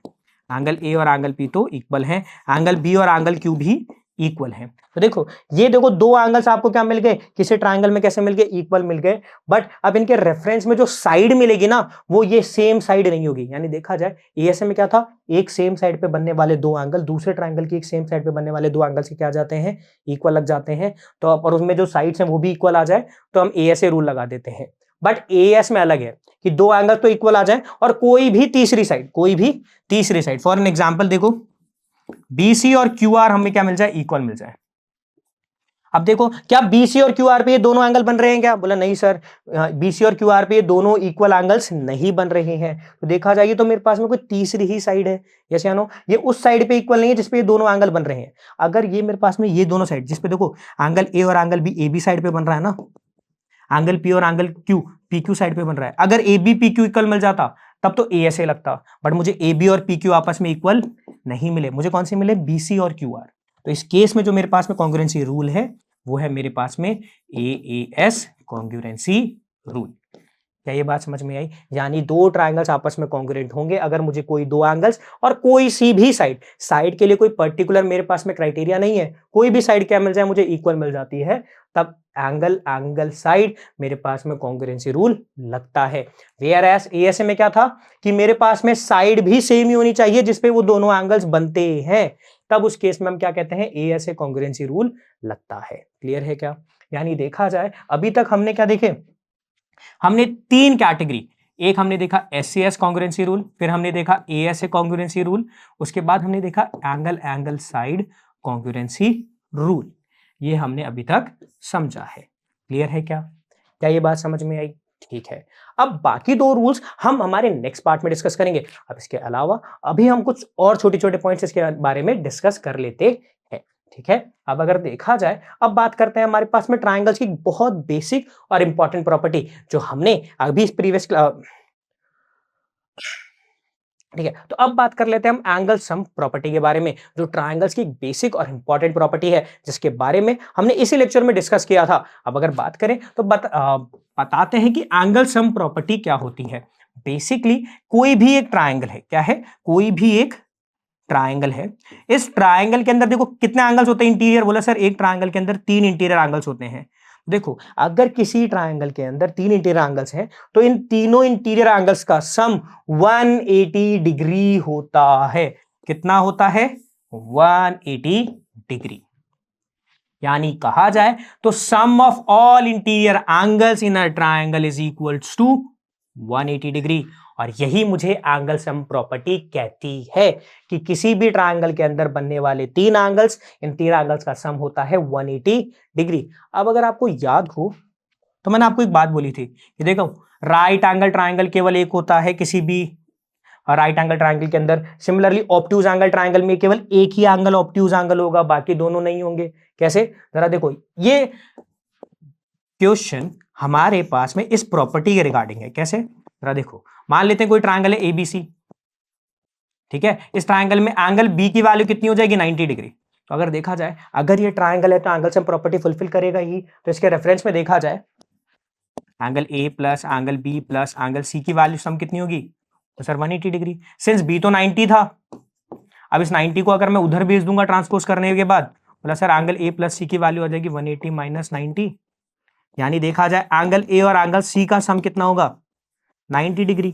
एंगल A और एंगल P तो इक्वल है, एंगल B और एंगल Q भी इक्वल है। तो देखो ये देखो दो एंगल्स आपको क्या मिल गए, किसी ट्रायंगल में कैसे मिल गए, इक्वल मिल गए। बट अब इनके रेफरेंस में जो साइड मिलेगी ना वो ये सेम साइड नहीं होगी। यानी देखा जाए ASA में क्या था, एक सेम साइड पे बनने वाले दो एंगल दूसरे ट्रायंगल की एक सेम साइड पे बनने वाले दो एंगल से क्या आ जाते हैं, इक्वल लग जाते हैं। तो और उसमें जो साइड्स हैं वो भी इक्वल आ जाए तो हम ASA रूल लगा देते हैं। बट AS में अलग है कि दो एंगल तो इक्वल आ जाए और कोई भी तीसरी साइड, फॉर एन एग्जांपल देखो BC और QR हमें क्या मिल जाए, इक्वल मिल जाए। अब देखो क्या BC और QR पे ये दोनों एंगल बन रहे हैं क्या, बोला नहीं सर, BC और QR पे ये दोनों इक्वल एंगल्स नहीं बन रहे हैं। तो देखा जाए तो मेरे पास में कोई तीसरी ही साइड है, यस या नो, ये उस साइड पे इक्वल नहीं है जिसपे ये दोनों एंगल बन रहे हैं। अगर ये मेरे पास में ये दोनों साइड जिसपे देखो एंगल A और एंगल B AB साइड पे बन रहा है ना, एंगल P और एंगल Q PQ साइड पे बन रहा है, अगर AB PQ इक्वल मिल जाता तब तो ASA लगता। बट मुझे AB और PQ आपस में इक्वल नहीं मिले, मुझे कौन से मिले, BC और QR। तो इस केस में जो मेरे पास में कॉन्ग्रुएंसी रूल है वो है मेरे पास में AAS कॉन्ग्रुएंसी रूल। क्या ये बात समझ में आई? यानी दो ट्रायंगल्स आपस में कॉन्ग्रुएंट होंगे अगर मुझे कोई दो एंगल्स और कोई सी भी साइड के लिए कोई पर्टिकुलर मेरे पास में क्राइटेरिया नहीं है, कोई भी साइड क्या मिल जाए मुझे इक्वल मिल जाती है, तब एंगल साइड मेरे पास में कॉन्ग्रुएंसी रूल लगता है। वेयर एज ASA में क्या था कि मेरे पास में साइड भी सेम ही होनी चाहिए जिसपे वो दोनों एंगल्स बनते हैं, तब उस केस में हम क्या कहते हैं, ASA कॉन्ग्रुएंसी रूल लगता है। क्लियर है क्या? यानी देखा जाए अभी तक हमने क्या देखे, हमने तीन कैटेगरी, एक हमने देखा SAS कॉन्ग्रुएंसी रूल, फिर हमने देखा ASA कॉन्ग्रुएंसी रूल, उसके बाद हमने देखा एंगल साइड कॉन्ग्रुएंसी रूल। ये हमने अभी तक समझा है। क्लियर है क्या? क्या ये बात समझ में आई? ठीक है, अब बाकी दो रूल्स हम हमारे नेक्स्ट पार्ट में डिस्कस करेंगे। अब इसके अलावा अभी हम कुछ और छोटे छोटे पॉइंट्स इसके बारे में डिस्कस कर लेते हैं। ठीक है, अब अगर देखा जाए, अब बात करते हैं हमारे पास में ट्रायंगल्स की बहुत बेसिक और इंपॉर्टेंट प्रॉपर्टी जो हमने अभी इस प्रीवियस, ठीक है। तो अब बात कर लेते हैं हम एंगल सम प्रॉपर्टी के बारे में, जो ट्रायंगल्स की एक बेसिक और इंपॉर्टेंट प्रॉपर्टी है जिसके बारे में हमने इसी लेक्चर में डिस्कस किया था। अब अगर बात करें तो बताते हैं कि एंगल सम प्रॉपर्टी क्या होती है। बेसिकली कोई भी एक ट्रायंगल है, क्या है, कोई भी एक ट्रायंगल है, इस ट्रायंगल के अंदर देखो कितने एंगल्स होते हैं इंटीरियर, बोला सर एक ट्रायंगल के अंदर तीन इंटीरियर एंगल्स होते हैं। देखो अगर किसी ट्रायंगल के अंदर तीन इंटीरियर एंगल्स हैं तो इन तीनों इंटीरियर एंगल्स का सम 180 डिग्री होता है। कितना होता है? 180 डिग्री। यानी कहा जाए तो sum of all interior angles in a triangle is equals to 180 degree. और यही मुझे एंगल सम प्रॉपर्टी कहती है कि किसी भी ट्रायंगल के अंदर बनने वाले तीन एंगल्स, इन तीन एंगल्स का सम होता है 180 डिग्री। अब अगर आपको याद हो तो मैंने आपको एक बात बोली थी कि देखो राइट एंगल ट्रायंगल केवल एक होता है किसी भी राइट एंगल ट्रायंगल के अंदर, सिमिलरली ऑब्ट्यूज एंगल ट्रायंगल में केवल एक ही एंगल ऑब्ट्यूज एंगल होगा, बाकी दोनों नहीं होंगे। कैसे? जरा देखो, ये क्वेश्चन हमारे पास में इस प्रॉपर्टी के रिगार्डिंग है। कैसे? जरा देखो, मान लेते हैं कोई ट्रायंगल है ABC, ठीक है, इस ट्रायंगल में एंगल B की वैल्यू कितनी हो जाएगी? 90 डिग्री। तो अगर देखा जाए अगर ये ट्रायंगल है तो एंगल सम प्रॉपर्टी फुलफिल करेगा ही। तो इसके रेफरेंस में देखा जाए angle A plus angle B plus angle C की वैल्यू सम कितनी होगी? तो सर 180 डिग्री। सिंस B तो 90 था, अब इस 90 को अगर मैं उधर भेज दूंगा ट्रांसपोज करने के बाद, बोला sir angle A plus C की वैल्यू आ जाएगी 180 माइनस 90। यानी देखा जाए एंगल A और एंगल C का सम कितना होगा? 90 डिग्री।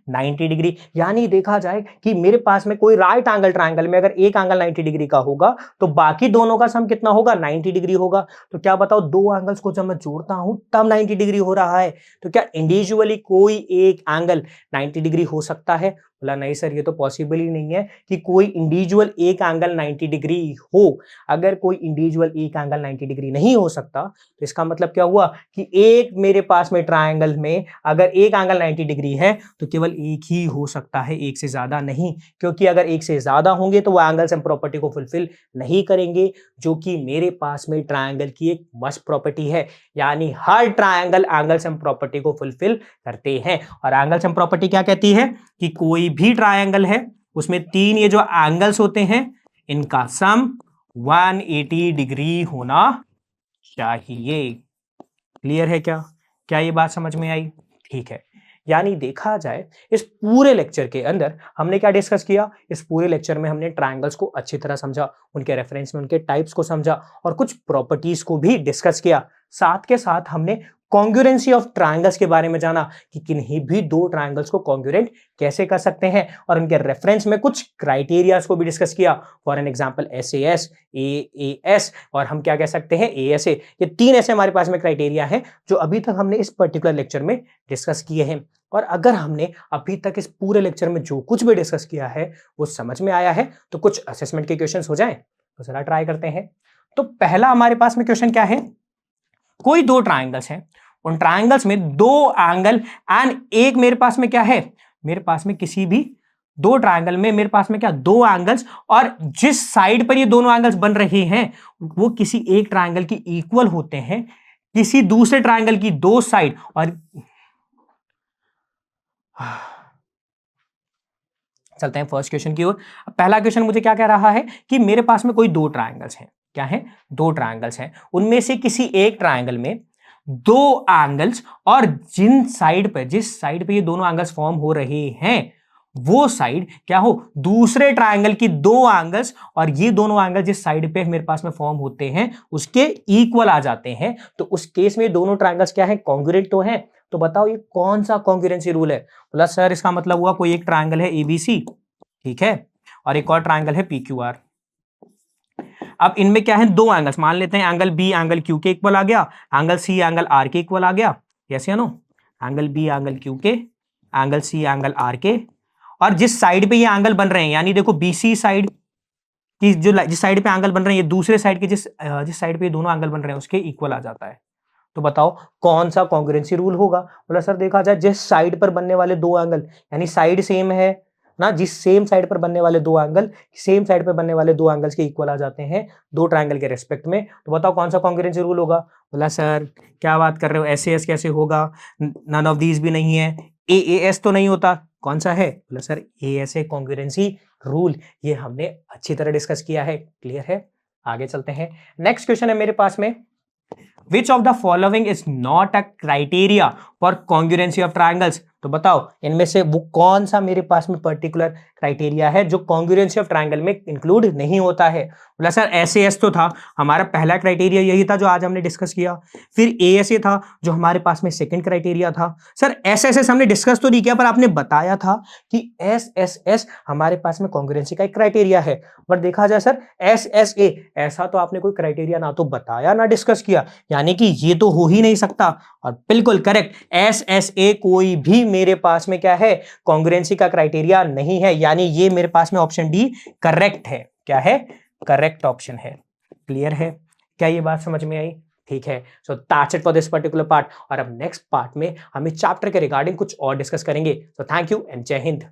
90 डिग्री। यानी देखा जाए कि मेरे पास में कोई राइट एंगल ट्रायंगल में अगर एक एंगल 90 डिग्री का होगा तो बाकी दोनों का सम कितना होगा, 90 डिग्री होगा। तो क्या बताओ, दो एंगल्स को जब मैं जोड़ता हूं तब 90 डिग्री हो रहा है। तो क्या इंडिविजुअली कोई एक एंगल 90 डिग्री हो सकता है? बोला नहीं सर, ये तो पॉसिबल ही नहीं है कि कोई इंडिविजुअल एक एंगल 90 डिग्री हो। अगर कोई इंडिविजुअल एक एंगल 90 डिग्री नहीं हो सकता तो इसका मतलब क्या हुआ कि एक मेरे पास में ट्रायंगल में अगर एक एंगल 90 डिग्री है तो केवल एक ही हो सकता है, एक से ज्यादा नहीं। क्योंकि अगर एक से ज्यादा होंगे तो वो एंगल्स एंड प्रॉपर्टी को फुलफिल नहीं करेंगे, जो कि मेरे पास में ट्रायंगल की एक मस्ट प्रॉपर्टी है। यानी हर ट्रायंगल एंगल्स एंड प्रॉपर्टी को फुलफिल करते हैं। और एंगल्स एंड प्रॉपर्टी क्या कहती है कि कोई भी ट्रायंगल है उसमें तीन ये जो एंगल्स होते हैं इनका सम 180 डिग्री होना चाहिए। क्लियर है क्या? क्या ये बात समझ में आई? ठीक है। यानी देखा जाए इस पूरे लेक्चर के अंदर हमने क्या डिस्कस किया, इस पूरे लेक्चर में हमने ट्रायंगल्स को अच्छी तरह समझा, उनके रेफरेंस में उनके टाइप्स को समझा और कुछ प्रॉपर्टीज को भी डिस्कस किया। साथ के साथ हमने कॉन्ग्रुएंसी ऑफ ट्रायंगल्स के बारे में जाना कि किन्हीं भी दो ट्रायंगल्स को कॉन्ग्रुएंट कैसे कर सकते हैं, और उनके रेफरेंस में कुछ क्राइटेरियाज को भी डिस्कस किया। For an example SAS, AAS और हम क्या कह सकते हैं ASA। ये तीन ऐसे हमारे पास में क्राइटेरिया हैं जो अभी तक हमने इस पर्टिकुलर लेक्चर में डिस्कस किए हैं। और अगर हमने अभी तक इस पूरे लेक्चर में जो कुछ भी डिस्कस किया है वो समझ में आया है तो कुछ असेसमेंट के क्वेश्चंस हो जाएं, तो जरा ट्राई करते हैं। तो पहला हमारे पास में क्वेश्चन क्या है, कोई दो ट्रायंगल्स हैं, उन ट्रायंगल्स में दो एंगल एंड एक मेरे पास में क्या है, मेरे पास में किसी भी दो ट्रायंगल में मेरे पास में क्या, दो एंगल्स, और जिस साइड पर ये दोनों एंगल्स बन रहे हैं वो किसी एक ट्रायंगल की इक्वल होते हैं किसी दूसरे ट्रायंगल की दो साइड। और चलते हैं फर्स्ट क्वेश्चन की ओर। पहला क्वेश्चन मुझे क्या कह रहा है कि मेरे पास में कोई दो ट्रायंगल्स हैं। क्या है? दो ट्रायंगल्स हैं, उनमें से किसी एक ट्रायंगल में दो एंगल्स, और जिस साइड पे ये दोनों एंगल्स फॉर्म हो रहे हैं वो साइड क्या हो, दूसरे ट्रायंगल की दो एंगल्स, और ये दोनों एंगल जिस साइड पे मेरे पास में फॉर्म होते हैं उसके इक्वल आ जाते हैं। तो उस केस में दोनों ट्रायंगल्स क्या है, कॉन्ग्रुएंट तो हैं। तो बताओ ये कौन सा कॉन्ग्रुएंसी रूल है? बोला सर इसका मतलब हुआ कोई एक ट्रायंगल है ABC, ठीक है, और एक और ट्रायंगल है PQR। अब इनमें क्या है, दो एंगल्स, मान लेते हैं एंगल B एंगल Q के इक्वल आ गया, एंगल C एंगल R के इक्वल आ गया। यस या no? Angle B angle Q के, एंगल C एंगल R के, और जिस साइड पे ये एंगल बन रहे हैं, यानी देखो BC साइड की जिस साइड पे एंगल बन रहे हैं ये दूसरे साइड के जिस साइड पे ये दोनों एंगल बन रहे हैं उसके इक्वल आ जाता है। तो बताओ कौन सा कॉन्ग्रुएंसी रूल होगा? बोला सर देखा जाए जिस साइड पर बनने वाले दो एंगल, यानी साइड सेम है ना, जिस सेम साइड पर बनने वाले दो एंगल सेम साइड पर बनने वाले दो एंगल्स के इक्वल आ जाते हैं दो ट्रायंगल के रेस्पेक्ट में। तो बताओ कौन सा कॉन्ग्रुएंसी रूल होगा? बोला सर क्या बात कर रहे हो, SAS कैसे होगा, नन ऑफ दीज भी नहीं है, AAS तो नहीं होता, कौन सा है? बोला सर ASA कॉन्ग्रुएंसी रूल। ये हमने अच्छी तरह डिस्कस किया है। क्लियर है? आगे चलते हैं। नेक्स्ट क्वेश्चन है मेरे पास में, Which of the following is not a criteria for congruency of triangles? तो बताओ इनमें से वो कौन सा मेरे पास में पर्टिकुलर क्राइटेरिया है जो कॉन्ग्रुएंसी ऑफ ट्रायंगल में इंक्लूड नहीं होता है? बोला सर SAS तो था हमारा पहला क्राइटेरिया, यही था जो आज हमने डिस्कस किया। फिर ASA था जो हमारे पास में सेकंड क्राइटेरिया था। सर SSS हमने डिस्कस तो नहीं किया पर आपने बताया था कि SSS हमारे पास में कॉन्ग्रुएंसी का एक क्राइटेरिया है। बट देखा जाए सर SSA ऐसा तो आपने कोई क्राइटेरिया ना तो बताया ना डिस्कस किया, यानी कि ये तो हो ही नहीं सकता। और बिल्कुल करेक्ट, SSA कोई भी मेरे पास में क्या है, कॉन्ग्रुएंसी का क्राइटेरिया नहीं है। यानी ये मेरे पास में ऑप्शन डी करेक्ट है। क्या है? करेक्ट ऑप्शन है। क्लियर है? क्या ये बात समझ में आई? ठीक है, so that's it for this particular part. और अब नेक्स्ट पार्ट में हम इस चैप्टर के रिगार्डिंग कुछ और डिस्कस करेंगे। सो थैंक यू एंड जय हिंद।